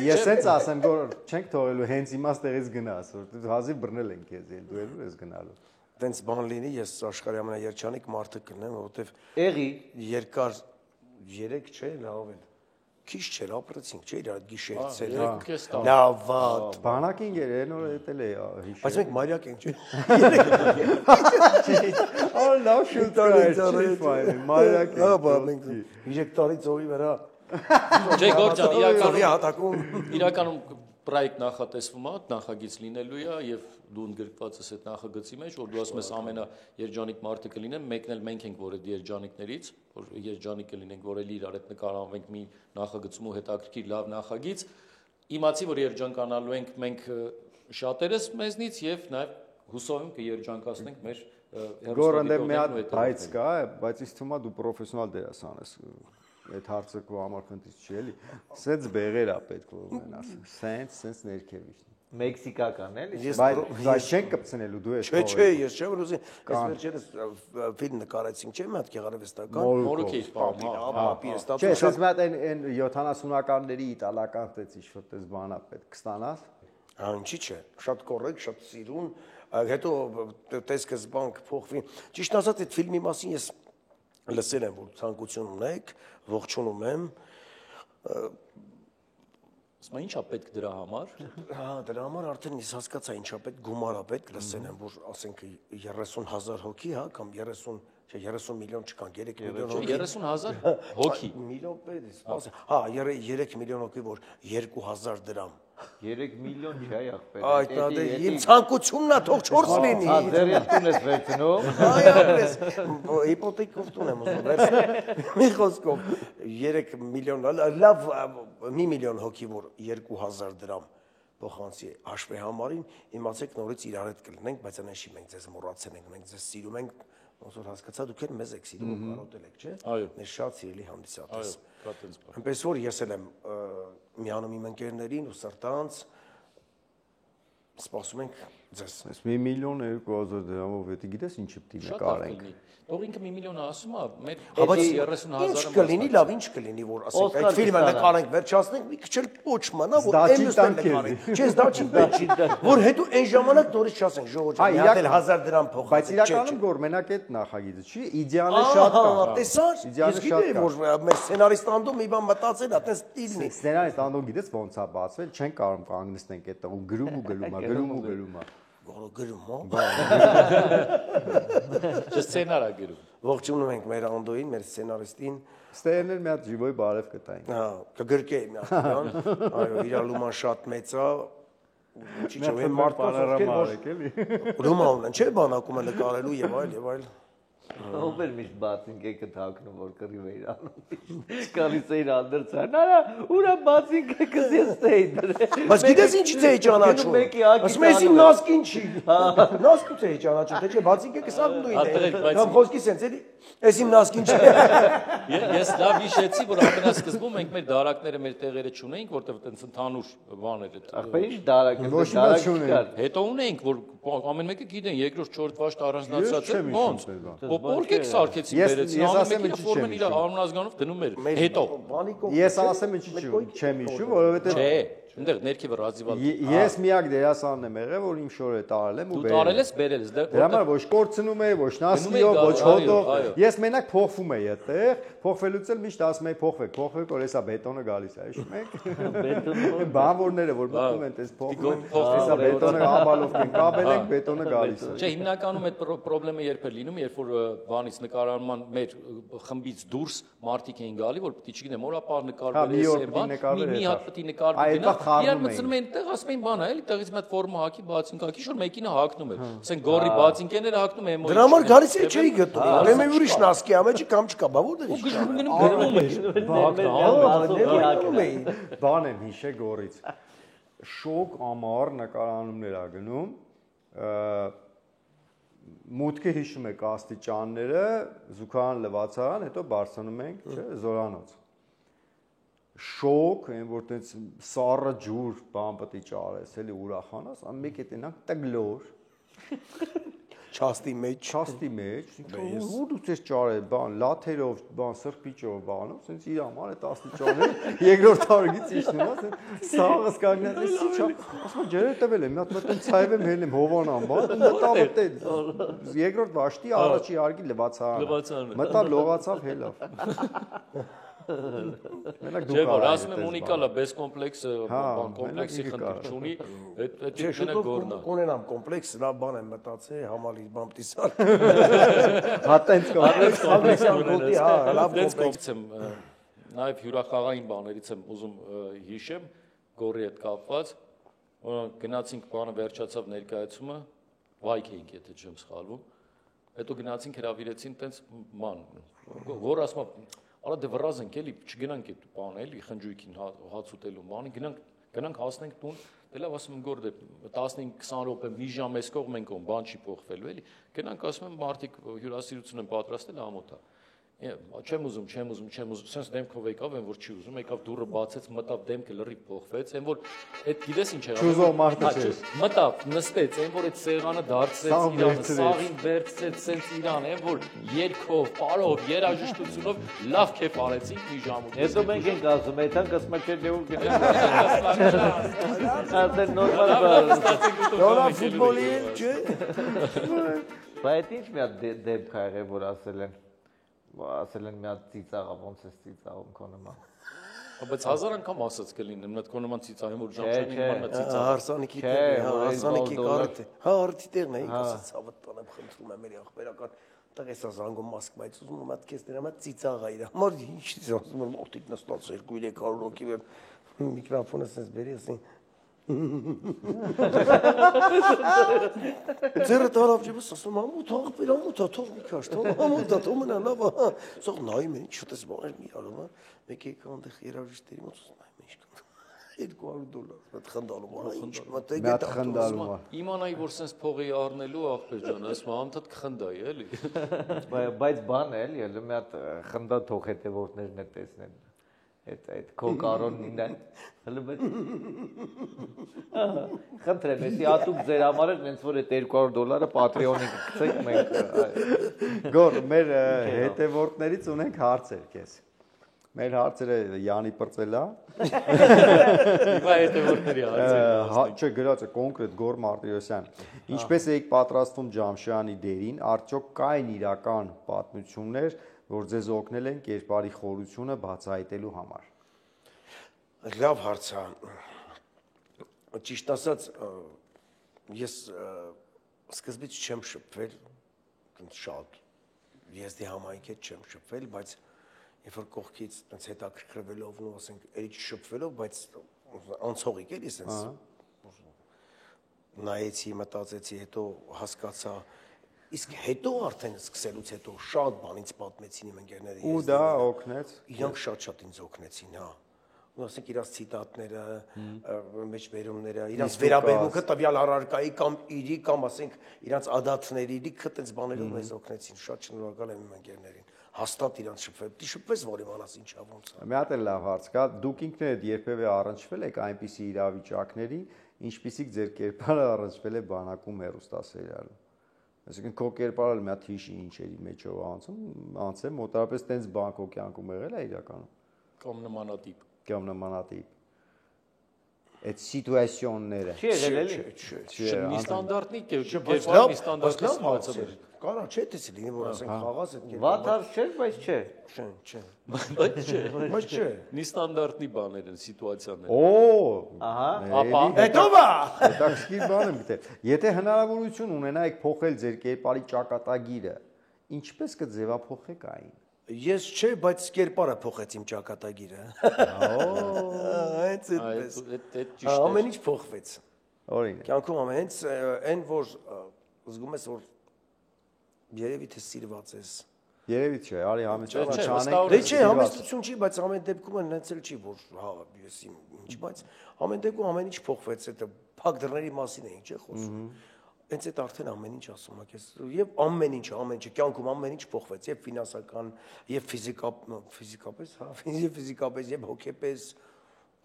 Ես հենց ասեմ, որ չենք թողելու հենց հիմա ստեղից գնաս, որ դու հազիվ բռնել ենք քեզ, դու ելու ես գնալու։ Տենց բան լինի, ես աշխարհի ամենաերջանիկ մարդը կլինեմ, որովհետև Եղի, երկար 3 չէ, լավ էլ։ Քիչ չէր, ապրեցինք, չէ, իր գիշերցել։ քեզ տա։ Լավ, վատ։ Բանակին գեր, նոր էտել է հիշել։ Բայց մենք մարիակ ենք, չէ։ Ահա լավ շուտ է, մայրակ։ Հա, բա մենք 3 տարի ծովի վրա Չէ, Գորջան, ծովի հատակում իրականում պրոյեկտ նախատեսվում է, նախագիծ լինելու է եւ դու ընդգրկված ես այդ նախագծի մեջ, որ դու ասում ես ամենաերջանիկ մարդը կլինեմ, մեկն էլ մենք ենք, որ այդ երջանիկներից, որ երջանիկ կլինենք, որ էլ իրար հետ նկարանվենք մի նախագծում ու հետաքրքիր լավ նախագիծ, իմացի, որ երջանկանալու ենք մենք շատերս մեզնից եւ նաեւ հուսով եմ կերջանկացնենք մեր Գորը մի հատ բայց կա, բայց ինձ թվում է դու պրոֆեսիոնալ դերասան ես։ Այդ հարցը քո համար քննից չի էլի։ Սենց բեղեր է պետք որ ունենաս։ Սենց ներքևից։ մեքսիկական էլի։ Բայց չեն կպցնելու դու ես։ Չէ, ես չեմ ուզում, ես վերջերս ֆիլմ նկարեցինք, չէ՞, մի հատ գեղարվեստական։ Մորոքի Պապի էստա։ Չէ, սենց մի հատ այն 70-ականների իտալական տեց ինչ-որ տես բանա պետք կստանաս։ Հա, ինչի՞ չէ, շատ կոռեկտ, շատ սիրուն, հետո տեսքը զբանք փոխվի։ Ճիշտ ասած, այդ ֆիլմի մասին ես լսել եմ, որ ցանկություն ունեք, ողջունում եմ։ Ասում եմ, ի՞նչ է պետք դրա համար։ Հա, դրա համար արդեն ես հասկացա ինչա պետք, գումար է պետք, լսել եմ, որ ասենք 30,000 հոգի, հա, կամ 30, չէ, 30 միլիոն չկան, 3 միլիոն հոգի։ 30,000 հոգի։ Միլիոն պետք, սպասի։ Հա, 3 միլիոն հոգի, որ 2000 դրամ։ 3 միլիոն չի ախպեր։ Այդ դե իմ ցանկությունն է, թող 4 լինի։ Հա, ձեր տուն ես վերցնում։ Այո, պես հիպոթեկով տուն եմ ուզում վերցնել։ Մի խոսքով 3 միլիոն, լավ 1 միլիոն հոգի, որ 2000 դրամ փոխանցի հաշվի համարին, իմացեք նորից իրար հետ կլինենք, բայց այնիշի մենք ձեզ մոռացել ենք, մենք ձեզ սիրում ենք, ոնց որ հասկացա, դուք էլ մեզ եք սիրում, կարոտել եք, չէ՞։ Այո։ Մեր շատ սիրելի հանդիսատես։ Այո, կա տենց բան։ Այնպես որ ես էլ եմ միանում իմ ընկերներին ու սրտանց սպասում ենք ձեզ։ Այս 1 միլիոն 200 դրամով դա գիտես ինչի պիտի նկարենք։ Թող ինքը 1 միլիոն ասում է, մեր Բայց 30,000-ը ինչ կլինի, լավ ինչ կլինի, որ ասենք այդ ֆիլմը նկարենք, վերջացնենք, մի քիչ էլ պոչ մնա, որ Դաչի նկարենք։ Չէ, դա չի պետք։ Որ հետո այն ժամանակ նորից չասենք ժողովուրդ, մի հատ էլ 1000 դրամ փոխ։ Բայց իրականում գոր մենակ այդ նախագիծը չի, իդեալը շատ կա։ Տեսար։ Ես գիտեի, որ մեր սցենարիստ անդո մի բան մտածել է, այտենց ստիլնի։ Սցենարիստ անդո գիտես ոնց է բացվել, չեն կարող կանգնեցնենք այդտեղ ու գրում ու գլում է։ Գորո գրում, հա։ Սցենար է գրում։ Ողջունում ենք մեր անդոին, մեր սցենարիստին։ Ստերներ մի հատ ժիվոյ բարև կտային։ Հա, կգրկեի մի հատ բան։ Այո, իր լուման շատ մեծ է։ Ինչի՞ չէ, այն մարդկանց ովքեր որ լուման են, չէ՞, բանակում են նկարելու եւ այլ։ Ով էր միշտ բացինկը թաքնում, որ կռիվ էր անում։ Գալիս էր անդրցան, արա, ուրա բացինկը կզես էի դրել։ Բայց գիտես ինչի՞ չէի ճանաչում։ Ասում ես իմ նասկին չի։ Նասկու չէի ճանաչում, թե չէ բացինկը կսաղդույն է։ Կամ խոսքի սենց էլի, ես իմ նասկին չի։ Ես լավ հիշեցի, որ ամենասկզբում մենք մեր դարակները մեր տեղերը չունեինք, որտեղ այտենց ընդհանուր բան էր այդ։ Ախպեր ինչ դարակ չկար։ Հետո ունեինք, որ ամեն մեկը գիտեն, երկրորդ, չորրորդ վաշտ առանձնացած է, ոնց։ Որքեք սարքեցին բերեցին, ամեն մեկը ֆորմեն իր անունազգանով դնում էր։ Հետո Ես ասեմ ինչի՞ չեմ հիշում, որովհետև Այնտեղ ներքևը ռազիվալ։ Ես միակ դերասանն եմ եղել, որ իմ շորը տարել եմ ու Դու տարել ես, բերել ես։ Դրա համար ոչ կորցնում է, ոչ նասկիով, ոչ հոտով։ Ես մենակ փոխվում եի այդտեղ, փոխվելուց էլ միշտ ասում եի փոխվեք, որ հեսա բետոնը գալիս է, հիշում եք։ Բետոնը բանվորները որ մտնում են, տես փոխվում, հեսա բետոնը ամբալով կեն կաբել ենք, բետոնը գալիս է։ Չէ, հիմնականում այդ խնդրը երբ է լինում, երբ որ բանից նկարահանման մեր խմբից դուրս մարդիկ էին գալի, որ պիտի չգիտեմ, օրապար նկարվել է, մի հատ պիտի նկարվի գնա, իրար մտցնում էին տեղ, ասում էին բան է, էլի տեղից մի հատ ֆորմա հակի, բացին կակի, շուտ մեկինը հակնում էր։ Ասեն գորի բացինկեները հակնում են։ Դրա համար գալիս է չէի գտնում։ Ուրեմն մի ուրիշ նասկի ամեջի կամ չկա, բա որտեղ է։ Բան եմ հիշե գորից։ Շոկ ամառ նկարանումներ ա գնում, մուտքը հիշում եք աստիճանները, զուգարան լվացարան, հետո բարձրանում ենք, չէ, զորանոց։ Շոկ, այն որ տենց սառը ջուր բան պետք է ճարես, էլի ուրախանաս, մեկ է տենանք տգլոր։ Չաստի մեջ, ու դու ես ճարել, բան, լաթերով, բան, սրբիճով, բանով, ասենց իր համար այդ աստիճաները երկրորդ տարգից իջնում, ասեն, սաղս կանգնած է, սիչա, ասում ջերը տվել եմ, մի հատ մտնում ցայվ եմ հելեմ հովանան, բան, մտավ է երկրորդ վաշտի առաջի հարգի լվացարանը, մտավ լողացավ հելավ։ Մենակ դու կար ասում եմ ունիկալ է բես կոմպլեքսը բան կոմպլեքսի խնդիր չունի այդ մենակ գորնա ունենամ կոմպլեքս լավ բան եմ մտածել համալիր բան տիսար հատենց կոմպլեքս լավ կոմպլեքս եմ նաև հյուրախաղային բաներից եմ ուզում հիշեմ գորի հետ կապված գնացինք բանը վերջացավ ներկայացումը վայք էինք եթե չեմ սխալվում հետո գնացինք հրավիրեցին տենց ման գոր ասում Արա դե վրազ ենք էլի, չգնանք այդ բան էլի, խնջույքին հաց ուտելու բանի, գնանք հասնենք տուն, դե լավ ասում եմ գոր դե 15-20 րոպե մի ժամ էս կողմ ենք ում բան չի փոխվելու էլի, գնանք ասում եմ մարդիկ հյուրասիրություն են պատրաստել ամոթա։ Չեմ ուզում, sense դեմքով եկավ, այն որ չի ուզում, եկավ դուռը բացեց, մտավ դեմքը լրիվ փոխվեց, այն որ այդ գիտես ինչ եղավ։ Չուզող մարդը չէ։ Մտավ, նստեց, այն որ այդ սեղանը դարձրեց իրանը, սաղին վերցրեց, sense իրան, այն որ երկով, պարով, երաժշտությունով լավ քեֆ արեցինք մի ժամ ու։ Հետո մենք ենք ասում, այդքան կսմաչելիով գնացինք։ Ասեն նորմալ բան։ Դորա ֆուտբոլի չէ։ Բայց ինչ մի հատ դեպք ա եղել, որ ասել են մի հատ ծիծաղա, ոնց է ծիծաղում քո նման։ Բայց հազար անգամ ասած կլինեն, մտ քո նման ծիծաղ, որ ժամշենի նման ծիծաղ։ Հարսանիքի տեղն է, հարսանիքի կարիք է։ Հա, արդի տեղն է, ասած ցավը տանեմ, խնդրում եմ, երի ախպերական տղես ազանգում մասկ, բայց ուզում եմ այդ քեզ դրա մատ ծիծաղ ա իր։ Համար ինչ ասում եմ, օտիկ նստած 2-300 հոգի միկրոֆոնը sense բերի ասին Ձերը տարավ ջիբս ասում ամուտ աղբեր ամուտ թող մի քաշ թող ամուտ թող մնա լավ սող նայում են ինչ ուտես բաներ մի արում մեկ եկա այնտեղ երաժիշտերի մոտ նայում ինչ $200 մտ խնդալում ա ինչ մտեք այդ խնդալում ա իմանայի որ sense փողի առնելու աղբեր ջան ասում անդադ կխնդայի էլի բայց բան է էլի մի հատ խնդա թող հետևորդներն է տեսնեն այդ քո կարոնին է հələ բայց խնդրեմ էսի ատուկ ձեր համար է ոնց որ այդ $200 Patreon-ին գցեք մենք Գոր մեր հետևորդներից ունենք հարցեր քեզ Մեր հարցերը Յանի պրծելա Իվա հետևորդների հարցերը Չէ գրած է կոնկրետ Գոր Մարտիրոսյան Ինչպես եք պատրաստվում Ջամշյանի դերին արդյոք կային իրական պատմություններ որ ձեզ օգնել են կերպարի խորությունը բացահայտելու համար։ Լավ հարց է։ Ճիշտ ասած, ես սկզբից չեմ շփվել, շատ եզդի համայնք հետ չեմ շփվել, բայց երբ որ կողքից այնց հետաքրքրվելով ու ասենք, էլի չշփվելով, բայց անցողիկ էլի sense նայեցի, մտածեցի, հետո հասկացա Իսկ հետո արդեն սկսելուց հետո շատ բան ինձ պատմեցին իմ ընկերները Ու դա օգնեց Իրանք շատ ինձ օգնեցին, հա Ու ասենք իրաց ցիտատները, մեջբերումները, իրաց վերաբերմունքը տվյալ առարկայի կամ իրի կամ ասենք իրաց ադատների լիքը տենց բաներով մեզ օգնեցին Շատ շնորհակալ եմ իմ ընկերներին Հաստատ իրանց շփվել, դի շփվես որ իմանաս ինչա ոնց է Մի հատ էլ լավ հարց կա, դուք ինքներդ երբևէ առնչվել եք այնպիսի իրավիճակների, ինչպիսիք ձեր կերպարը առնչվել է բանակում հեռուստասերիալում Այսինքն քո կերպարը մի հատ հիշի ինչերի մեջով անցեմ, մոտարապես տենց բանկո կյանքում եղել է իրականում կամ նմանատիպ կամ նմանատիպ այդ սիտուացիոնները։ Չի եղել էլի։ Մի ստանդարտնի կերպարի ստանդարտի ստանդարտի Կարա չէ տեսի լինի որ ասենք խաղաս այդ կերպ։ Վատար չէ, բայց չէ։ Չէ։ բայց չէ մի ստանդարտի բաներ են սիտուացիաներ Ահա։ ապա Հետո բա։ Հետաքրքիր բան եմ գտել։ Եթե հնարավորություն ունենայիք փոխել ձեր կերպարի ճակատագիրը, ինչպես կձևափոխեք այն։ Ես չէ, բայց կերպարը փոխեց իմ ճակատագիրը։ Այդ ամեն ինչ փոխվեց։ Օրինակ։ Կյանքում ամեն այն որ զգում ես որ երևի թե սիրված ես։ Երևի չէ, արի համեցավ Չէ, չանենք։ Դե չէ, համեստություն չի, բայց ամեն դեպքում հենց էլ չի որ հա ես ինչ, բայց ամեն դեպքում ամեն ինչ փոխվեց, դա փակ դռների մասին է, չէ՞ խոսում։ Հենց այդ արդեն ամեն ինչ ասում եք ես եւ ամեն ինչը կյանքում ամեն ինչ փոխվեց եւ ֆինանսական եւ ֆիզիկապես հա ֆիզիկապես եւ հոգեպես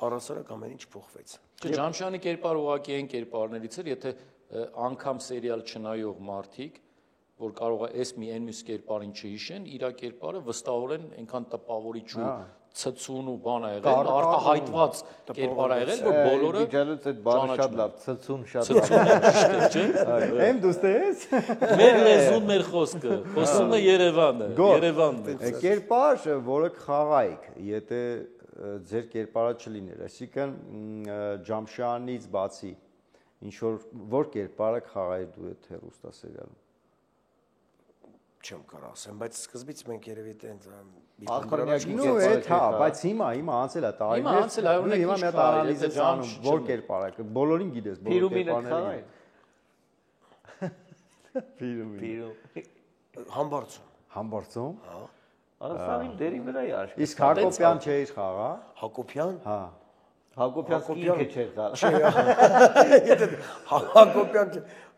առասարակ ամեն ինչ փոխվեց։ Ջամշյանի կերպար ուղղակի այն կերպարներից էր, եթե անգամ սերիալ չնայող մարդիկ որ կարող է այս մի այն մյուս կերպարին չհիշեն, իր կերպարը վստահորեն այնքան տպավորիչ ու ցցուն ու բան ա եղել, արտահայտված կերպար ա եղել, որ բոլորը Իջալուց այդ բանը շատ լավ, ցցուն շատ ճիշտ չէ։ Եմ դուստես։ Մեր լեզուն, մեր խոսքը, խոսում է Երևանը, Երևանն է։ Կերպար, որը կխաղայիք, եթե ձեր կերպարը չլիներ, այսինքն Ջամշյանից բացի ինչ որ կերպարը կխաղայի դու այդ հեռուստասերիալում։ Չեմ կարող ասեմ, բայց սկզբից մենք երևի տենց Նու էդ հա, բայց հիմա անցել է տարիներ։ Հիմա անցել է, օրինակ հիմա մի հատ անալիզ է անում, որ կերպարը, բոլորին գիտես, բոլոր կերպարները։ Ֆիրումին։ Համբարձում։ Համբարձում։ Հա։ Արասանին դերի վրա է աշխ։ Իսկ Հակոբյան չէիր խաղա։ Հակոբյան։ Հա։ Հակոբյան ինքը չէր խաղա։ Հակոբյան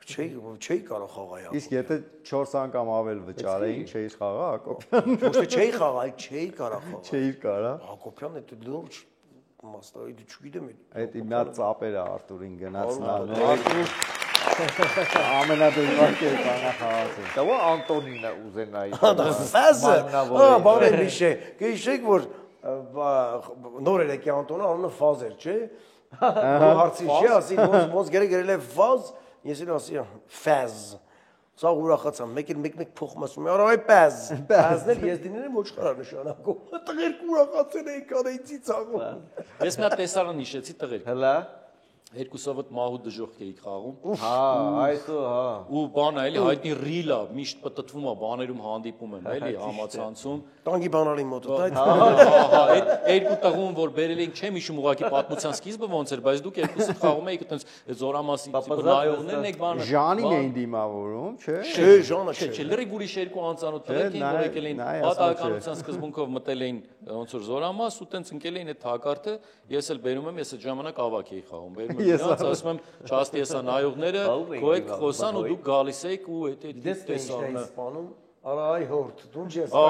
չէի կարող խաղալ։ Իսկ եթե 4 անգամ ավել վճարեին, չէիր խաղա Հակոբյան։ Ոչ թե չէի խաղալ, չէի կարող խաղալ։ Չէիր կարա։ Հակոբյանը դա լուրջ մաստավի դու չգիտեմ։ Այդ իմ հատ ծապերը Արտուրին գնաց նա։ Ամենադժվար կերպարը խաղացել։ Դա ո Անտոնին է ուզենայի։ Ֆազը։ Հա, բարի միշե։ Գիշեք որ նոր երեկի Անտոնը անունը Ֆազ էր, չէ։ Հարցի չի, ասի ոնց գրել է Ֆազ, ես էլ ասի Ֆազ։ Սա ուրախացամ, մեկ փոխում ասում եմ, արայ Ֆազ։ Ֆազն էլ ես դիներն ոչխար նշանակում։ Տղերք ուրախացել էին կանեիցի ցաղում։ Ես մի հատ տեսարան հիշեցի տղերք։ Հլա։ Երկուսով այդ մահու դժոխք էիք խաղում։ Հա, այսո, հա։ Ու բան է, էլի հայտնի ռիլա, միշտ պտտվում է, բաներում հանդիպում են, էլի համացանցում։ Տանկի բանալի մոտը, դա Ահա, այդ երկու տղուն, որ բերել էինք, չեմ հիշում ուղղակի պատմության սկիզբը ոնց էր, բայց դուք երկուսը խաղում էիք այտենց զորամասի տիպը նայողներն եք բանը։ Ժանին էին դիմավորում, չէ։ չէ, ժանը Չէ, լրիվ ուրիշ երկու անծանոթ տղեկ էին, որ եկել էին պատահականության սկզբունքով մտել էին ոնց որ զորամաս ու տենց ընկել էին այդ հակարտը, ես էլ բերում եմ, ես այդ ժամանակ ավակ էի խաղում, բերում եմ նրանց, ասում եմ, չաստի հեսա նայողները, գոյեք խոսան ու դուք գալիս եք ու այդ տեսարանը սպանում Արա այ հորդ, դու ես այ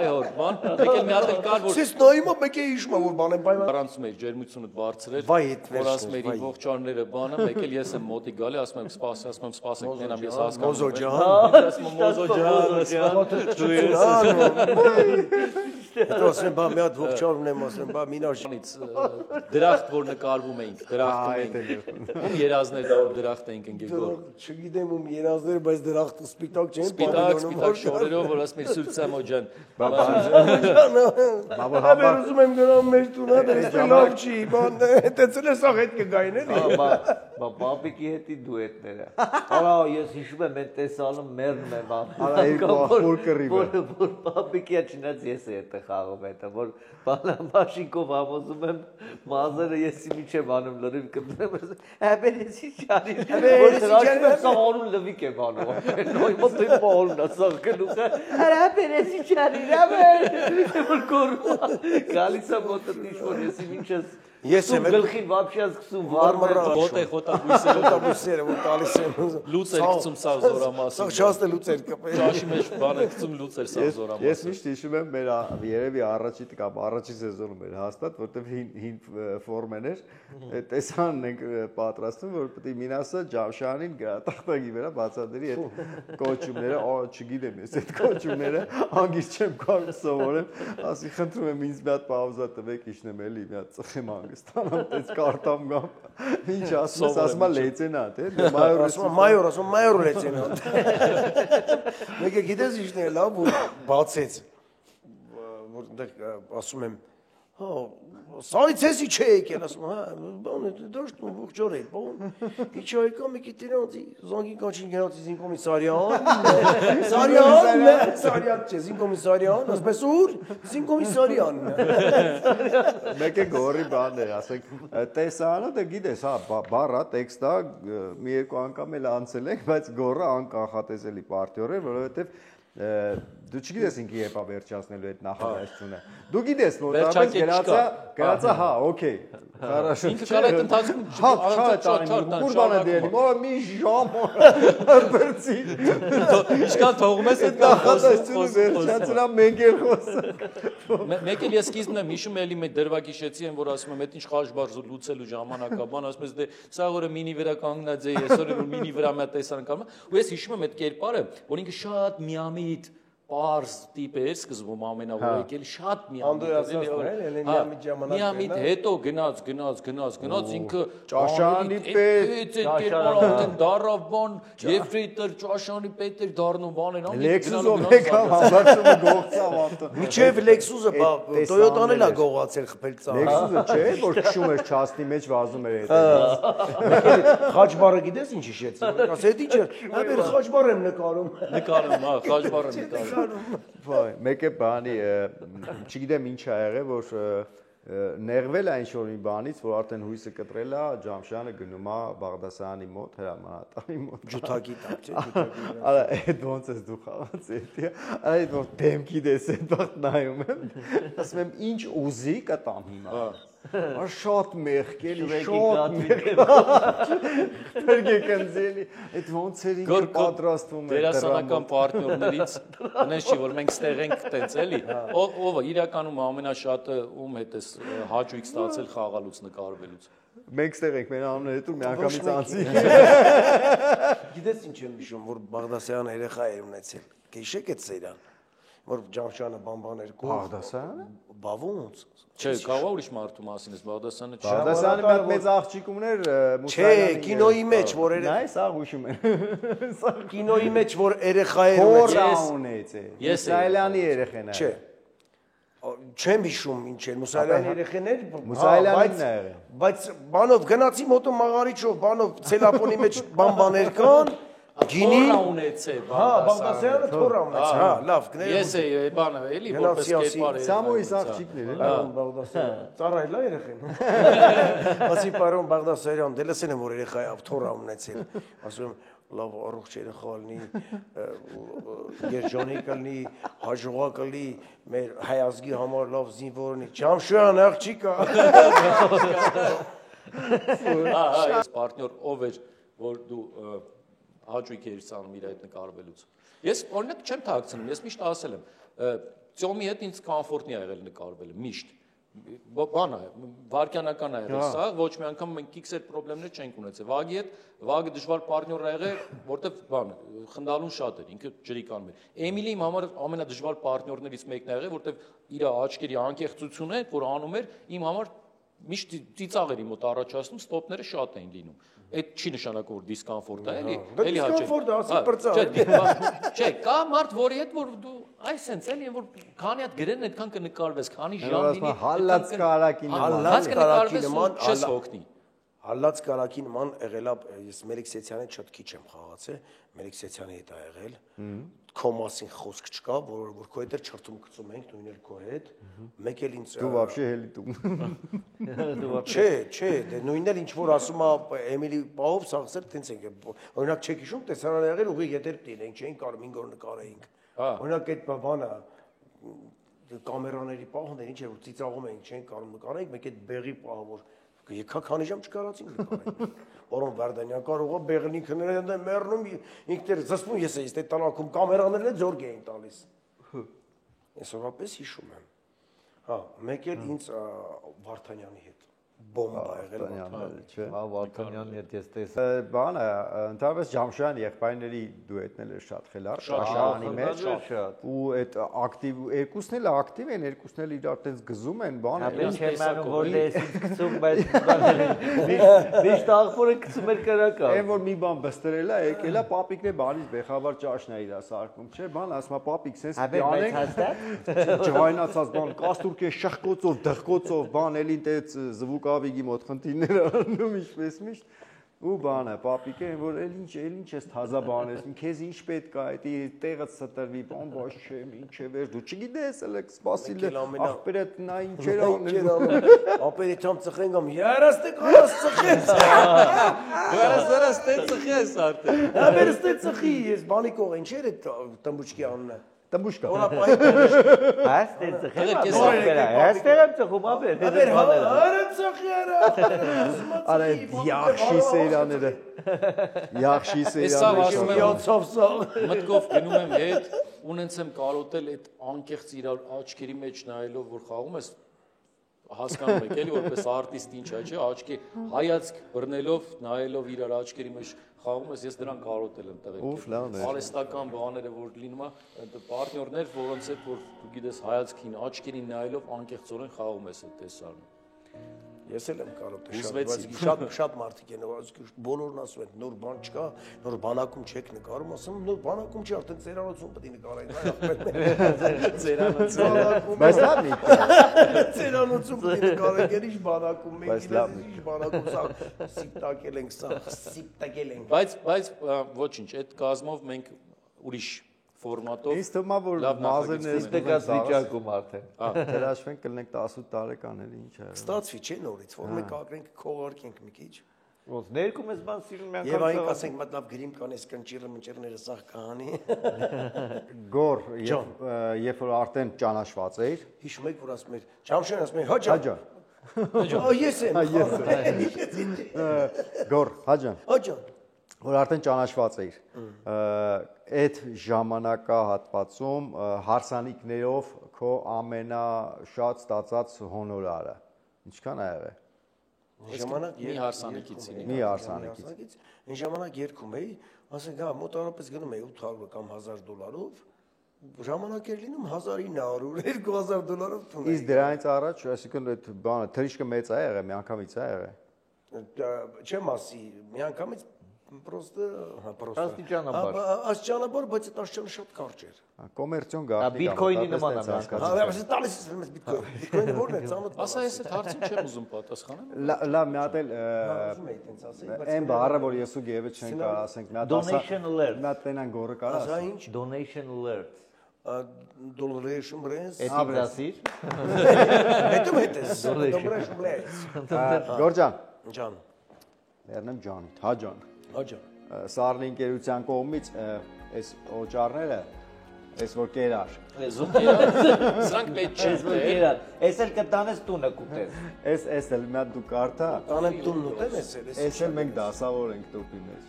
հորդ, բան, եկել մի հատ էլ կար, որ Սես նայումա մեկ է հիշում որ բան են պայման առանցում էր ջերմությունը բարձր էր, Վայ այդ որ ասում էր ողջարները բանը, մեկ էլ ես եմ մոտի գալի, ասում եմ սպասեք, տենամ ես հասկանում Մոզո ջան ասում Մոզո ջան, Հետո ասեմ բա մի հատ ողջարն եմ ասեմ բա մինաշից դրախտ որ նկարվում էինք, դրախտում էինք, ում երազներ դա որ դրախտ էինք ընկեգոր Չգիտեմ ում երազները բայց դրախտը սպիտակ չեն Սպիտակ շորերով որ ասում էր Սուրբ Սամո ջան, Բաբա ուզում եմ գնամ մեր տունը դες լավ չի բան այդեցել է սա հետ կգային էլի Բա բաբիկի հետի դուետները Արա ես հիշում եմ այդ տեսալը մեռնում եմ Արա երկու ախոր կռիվը որ բաբիկի չնայած ես էի խաղում հետո որ բալամաշիկով համոզում եմ մազերը եսի միջև անում լրիվ կտրեմ հաբերեսի չարի որ դրակում եմ սաղարուն լվիկ եմ անում նոյ մոտ եմ բոլնա սաղկելու հաբերեսի չարի որ կորում գալիս է մոտը դիշ որ եսի միջև Ես եմ գլխին вообще սկսում վարմռա Ոտե խոտաբույսերը որ տալիս են լուծեր գցում սա զորամասը Սա շաստ է լուծեր կպե Ճաշի մեջ բանը գցում լուծեր սա զորամասը Ես միշտ հիշում եմ մեր երևի առաջի կամ առաջի սեզոնում էր հաստատ, որտեվ հին ֆորմեն էր, տեսանն ենք պատրաստում, որ պետք է Մինասը Ջամշյանին գրատախտակի վրա բացատրի այդ կոչումները, չգիտեմ ես այդ կոչումները, անգիր չեմ կարող սովորեմ, ասի խնդրում եմ ինձ մի հատ պաուզա տվեք, իջնեմ էլի, մի հատ ծխեմ կստանամ, դες կարտամ գամ։ Ինչ ասում եմ լեյցենատ, մայոր լեյցենատ։ Մեկը գիտես ինչն է լավ որ բացեց։ Որտեղ ասում եմ, հա Սայցեսի չէ եկել, ասում հա, բանը դաշտ ու ողջոր է, բան։ Իչա եկա մեկի տիրանցի, զանգին կանչին գնացի զին կոմիսարիան, Սարյան չէ, զին կոմիսարիան, ասպես ուր, զին կոմիսարիան։ Մեկը գորի բան է, ասենք, տեսանը դե գիտես, հա, բառա, տեքստա, մի երկու անգամ էլ անցել ենք, բայց գորը անկախատեսելի պարտյոր է, որովհետև դու չգիտես ինքը երբ է վերջացնելու այդ նախադասությունը։ Դու գիտես որ դարձած գնացա, հա, օքեյ։ Хорошо։ Ինքը կարա այդ ընթացքում Կուրբանը դերի, մո մի ժամ բրցի։ Ինչքան թողում ես այդ նախադասությունը վերջացնա մենք էլ խոսենք։ Մեկ էլ ես սկիզբն եմ հիշում էլի մեկ դրվագիշեցի են որ ասում եմ այդ ինչ խաշբար լուծելու ժամանակաբան ասում ես դե սա օրը մինի վրա կանգնած է այսօր որ մինի վրա մի տեսան կամ ու ես հիշում եմ այդ կերպարը որ ինքը շատ միամիտ Պարզ տիպ էր սկզբում ամենավոր եկել շատ միամիտ հետո գնաց ինքը ճաշանի պետ դարավ բան եֆրեյտոր ճաշանի պետ էր դառնում բաներ Լեքսուսով եկավ համբարձումը գողացավ անտը Միջև Լեքսուսը Տոյոտան էլ է գողացել խփել ծառ Լեքսուսը չէ որ քշում էր չասնի մեջ վազում էր հետո Խաչբարը գիտես ինչ հիշեցի ասա դա ինչ է այլ խաչբար եմ նկարում հա խաչբարը նկարում Վայ, մեկը բանի, չգիտեմ ինչ ա եղել, որ ներվել է ինչ-որ մի բանից, որ արդեն հույսը կտրել է, Ջամշյանը գնում է Բաղդասարյանի մոտ, հրամանատարի մոտ։ Ջութակի տակ, չէ, ջութակի։ Արա, այդ ոնց ես դու խաղաց էդի։ Այդ որ դեմքի դես այդ վաղ նայում եմ, ասում եմ ինչ ուզի կտամ հիմա։ Շատ մեղք էլի, շատ մեղք։ Բերգեք ընձելի, այդ ոնց էր ինքը պատրաստվում էր։ Դերասանական պարտներներից, այնպես չի որ մենք ստեղ ենք տենց էլի։ Ով է իրականում ամենաշատը ում հետ է հաճույք ստացել խաղալուց նկարվելուց։ Մենք ստեղ ենք, մեր անունը հետո մի անգամից անցի։ Գիտես ինչ եմ հիշում, որ Բաղդասարյանը երեխա էր ունեցել։ Գիշեք այդ սերան, որ Ջամշյանը բանբաներ կող։ Բաղդասարյանը։ Բա ոնց։ Չէ, կաղա ուրիշ մարդու մասին ես Բաղդասարյանը չէ։ Բաղդասարյանը մի հատ մեծ աղջիկ ուներ Չէ, կինոյի մեջ որ Նայ, սա հուշում են։ Կինոյի մեջ որ երեխա էր Հորա ունեց է։ Ես Մուսայելյանի երեխեն է։ Չէ։ Չեմ հիշում ինչ էր Մուսայելյանի երեխեներ, Մուսայելյանին է եղել։ բայց բանով գնացի մոտո մաղարիչով, բանով ցելապոնի մեջ բանբաներ կան, գինի ունեցե Հա, Բաղդասարյանը թորա ունեցե, հա, լավ, գներ։ Ես է բանը էլի որպես կերպար է։ Սամոյիս աղջիկներ են։ Բաղդասարյանը ծառայել է երեխեն։ Ասի պարոն Բաղդասարյան, դե լսել եմ որ երեխա է թորա ունեցել։ Ասում եմ լավ առողջ երեխա լինի, երջանիկ լինի, հաջողակ լինի, մեր հայ ազգի համար լավ զինվոր լինի։ Ջամշյան աղջիկա։ Այս պարտներ ով էր որ դու հաճույք էիր ստանում իր այդ նկարվելուց։ Ես օրինակ չեմ թաքցնում, ես միշտ ասել եմ, Ծյոմի հետ ինձ կոմֆորտնի ա եղել նկարվելը, միշտ։ Բան է, վարքյանական ա եղել սա, ոչ մի անգամ մենք քիքսեր խնդիրներ չենք ունեցել։ Վագի հետ, Վագը դժվար պարտներ ա եղել, որտեվ բան, խնդալուն շատ էր, ինքը ջրիկանում էր։ Էմիլի իմ համար ամենադժվար պարտներներից մեկն ա եղել, որտեվ իր աչքերի անկեղծությունը, որ անում էր, իմ համար միշտ ծիծաղ էր իմ մոտ առաջացնում, ստոպները շատ էին լինում։ Այդ չի նշանակում որ դիսկոմֆորտ է, էլի հաճելի։ Դիսկոմֆորտ է, ասի պրծա։ Չէ, կա մարդ, որի հետ որ դու այսենց էլի որ քանի հատ գրեն այդքան կնկարվես, քանի ժամ լինի։ Հալած կարակին Հալած կարակի նման չես հոգնի։ Հալած կարակի նման եղել է, ես Մելիքսեցյանի շատ քիչ եմ խաղացել, Մելիքսեցյանի հետ ա եղել։ Քո մասին խոսք չկա, որ քո հետ չրտում գծում ենք, նույն էլ քո հետ։ Մեկ էլ ինձ Դու вообще հելի դու։ Չէ, դե նույնն էլ ինչ որ ասում է Էմիլի Պահով սաղսեր տենց ենք։ Օրինակ չեք հիշում, տեսարան եղել ուղի ետեր տինենք, չէին կարող 5 օր նկարեինք։ Օրինակ այդ բանը կամերաների պահն էր, ինչ էր որ ծիծաղում էինք, չէին կարող նկարեինք, մեկ այդ բեղի պահը որ եկա քանի ժամ չկարացինք նկարեինք։ Որոն Վարդանյան կարող է բեղնի քներն են մեռնում, ինքներ զսպում ես էի, դե տալակում կամերաներն էլ զորգ էին տալիս։ Ես օրապես հիշում եմ։ Հա, մեկ էլ ինձ Վարդանյանի հետ բոմբա եղել։ չէ։ Վարդանյանն հետ ես տեսա։ Բանը ընդհանրապես Ջամշյան եղբայրների դուետն էլ շատ խելար, Շաշանի մեջ ու այդ ակտիվ երկուսն էլ ակտիվ են, երկուսն էլ իրար տենց գզում են, բանը։ Ապա չեմ անում որ դեսից գցում, բայց միշտ աղբորը գցում էր կրակը։ Այն որ մի բան բստերել է, եկել է պապիկն է բանից բեխավար ճաշն է իրա սարկում, չէ, բան ասում է պապիկ sense Բայց ջայնացած բան, կաստուրկե շխկոցով, դղկոցով, բան էլի տեց զվուկավիգի մոտ խնդիրներ անում ինչպես միշտ ու բանը պապիկը որ էլ ինչ ես թազա բան ես քեզ ինչ պետք է այդի տեղը ստրվի բան ոչ չէ ինչ է վեր դու չգիտես էլ սպասիլ ախպերդ նա ինչեր անում ապերի չամ ծխեն գամ երաստե կարաս ծխես Վերս տե ծխես արդեն։ ապերս տե ծխի ես բանի կող ինչեր է տմբուչկի անունը տմբուշկա Այս դե ծխել։ Այս դերեմ ծխում ապեր։ ապեր արա ծխի արա yaxshi սերաները yaxshi սերանները Մտքով գնում եմ հետ, ունենց եմ կարոտել այդ անկեղծ իրար աչքերի մեջ նայելով որ խաղում ես հասկանում եք էլի որպես արտիստ ինչ է, չէ, աչքի հայացք բռնելով, նայելով իրար աչքերի մեջ խաղում ես, ես դրան կարոտել եմ տղեկ։ Արհեստական բաները որ լինում է, պարտներներ, որոնց հետ որ դու գիտես հայացքին, աչքերին նայելով անկեղծորեն խաղում ես այդ տեսարանը։ Ես էլ եմ կարոտել շատ մարդիկ են բոլորն ասում են նոր բան չկա, նոր բանակում չեք նկարում, ասում նոր բանակում չի, արդեն ծերանոցում պետք է նկարեն, ծերանոցում, բայց լավ մի ծերանոցում պետք է նկարեն, ինչ բանակում մենք ինչ բանակում սա սիպտակել ենք, սա սիպտակել ենք։ Բայց ոչինչ, այդ կազմով մենք ուրիշ ֆորմատով Ինձ թվում է որ մազերն էս Դեկած վիճակում արդեն։ հրաշվենք կլինենք 18 տարեկան էլի ինչ է։ Ստացվի չէ նորից, որ մենք ակրենք քողարկենք մի քիչ։ Ոնց ներկում ես բան սիրում եմ Եվ այն ասենք մտավ գրիմ կանես կնճիռը մնճիռները սաղ կհանի։ Գոր, երբ որ արդեն ճանաչված էիր, Հիշում եք որ ասում էր Ջամշեն ասում էր հաջա։ Ես եմ։ Գոր, հաջան։ Հաջա։ Որ արդեն ճանաչված էիր, այդ ժամանակահատվածում հարսանիքներով քո ամենաշատ ստացած հոնորարը ինչքան ա եղել։ Ժամանակ մի հարսանիքից Մի հարսանիքից։ Այն ժամանակ երգում էի, ասենք հա մոտավորապես գնում էի 800 կամ $1000, ժամանակ էր լինում 1900, $2000 տուն։ Իսկ դրանից առաջ, այսինքն այդ բանը թրիշկը մեծ ա եղել, միանգամից ա եղել։ Չեմ ասի, միանգամից Պրոստը, հա, պրոստը։ Աստիճանաբար։ Աստիճանաբար, բայց այդ աստիճանը շատ կարճ էր։ Կոմերցիոն գաղտնի։ Բիտքոյնի նման է Հա, բայց տալիս ես բիտքոյն։ Բիտքոյնը ո՞րն է ծանոթ։ Ասա ես այդ հարցին չեմ ուզում պատասխանել։ Լավ, մի հատ էլ Ուզում էի տենց ասել, բայց այն բառը, որ ես ու Գևը չենք կարող ասենք, մի հատ Donation alert։ մի հատ տենան գորը կարա։ ասա ինչ Donation alert։ Dollar brands։ Էդի դասիր։ Հետո հետես։ Dollar brands։ Գորջան, Ջան։ ներնեմ ջան, հա ջան։ Հաջա։ Սարլի ընկերության կողմից այս օճառները, այս որ կերար։ Սրանք պետք չէ։ Էս էլ կտանես տունը կուտես։ Այս էլ մի հատ դու կարթա։ Տանեմ տունն ուտեմ ես էլ։ Այս էլ մենք դասավոր ենք տոպի մեջ։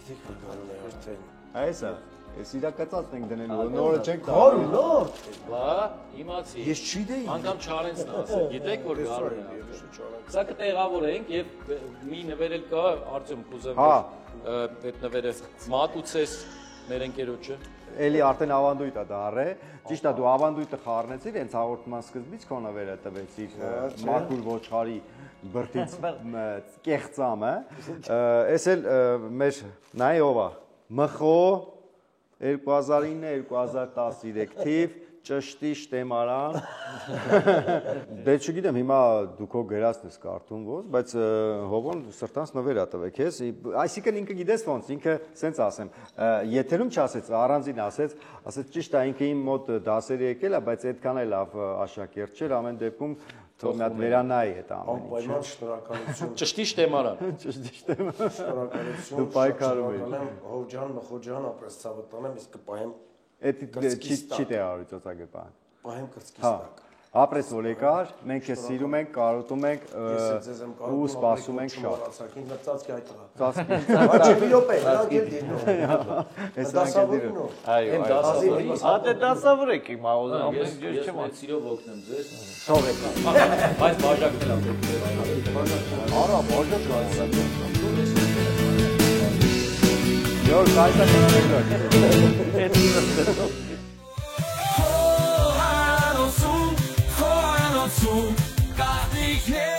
Իսկ որ գարուն է արդեն։ Այսա, այս իրակացած ենք դնելու, նորը չենք Հոր նոր։ Բա, իմացի։ Ես չգիտեի։ Անգամ Չարենցն ասել, գիտեք որ գարուն է։ Սա կտեղավորենք եւ մի նվերել կա Արտյոմ կուզեմ այդ նվերը մատուցես մեր ընկերոջը։ Էլի արդեն ավանդույթ է դառը։ Ճիշտ է, դու ավանդույթը խառնեցիր, հենց հաղորդման սկզբից քո նվերը տվեցիր մաքուր ոչխարի բրտից կեղծամը։ Էս էլ մեր նայ ով է։ Մխո 2009-2013 թիվ ճշտի շտեմարան։ Դե չգիտեմ, հիմա դու քո գրածն ես կարդում ոնց, բայց հովոն սրտանց նվեր ա տվեք ես։ Այսինքն ինքը գիտես ոնց, ինքը սենց ասեմ, եթերում չասեց, առանձին ասեց ճիշտ է, ինքը իմ մոտ դասերի եկել է, բայց այդքան էլ լավ աշակերտ չէր, ամեն դեպքում թող մի հատ վերանայի հետ ամեն ինչ։ Անպայման շնորհակալություն։ Ճշտի շտեմարան։ Ճշտի շտեմարան։ Շնորհակալություն։ Դու պայքարում ես։ Հովջան, մխոջան, ապրես ցավը տանեմ, իսկ կպահեմ Էդ չի տեղարի ծոցակը բան։ պահեմ կրծքիս տակ։ Ապրես որ եկար, մենք քեզ սիրում ենք, կարոտում ենք ու սպասում ենք շատ։ Ինձ ծածկի այդ տղա։ Ոչ մի րոպե, նրանք էլ դինո։ Այս անկեդիրը։ Այո, դասավորի։ Հատե դասավորեք իմ ամեն Ես ինչ չեմ մեծ սիրով օգնեմ ձեզ։ Թողեք։ Բայց բաժակն էլ պետք է։ Արա, բաժակ կա։ Յոր կայսա կներեք։ Gar nicht her.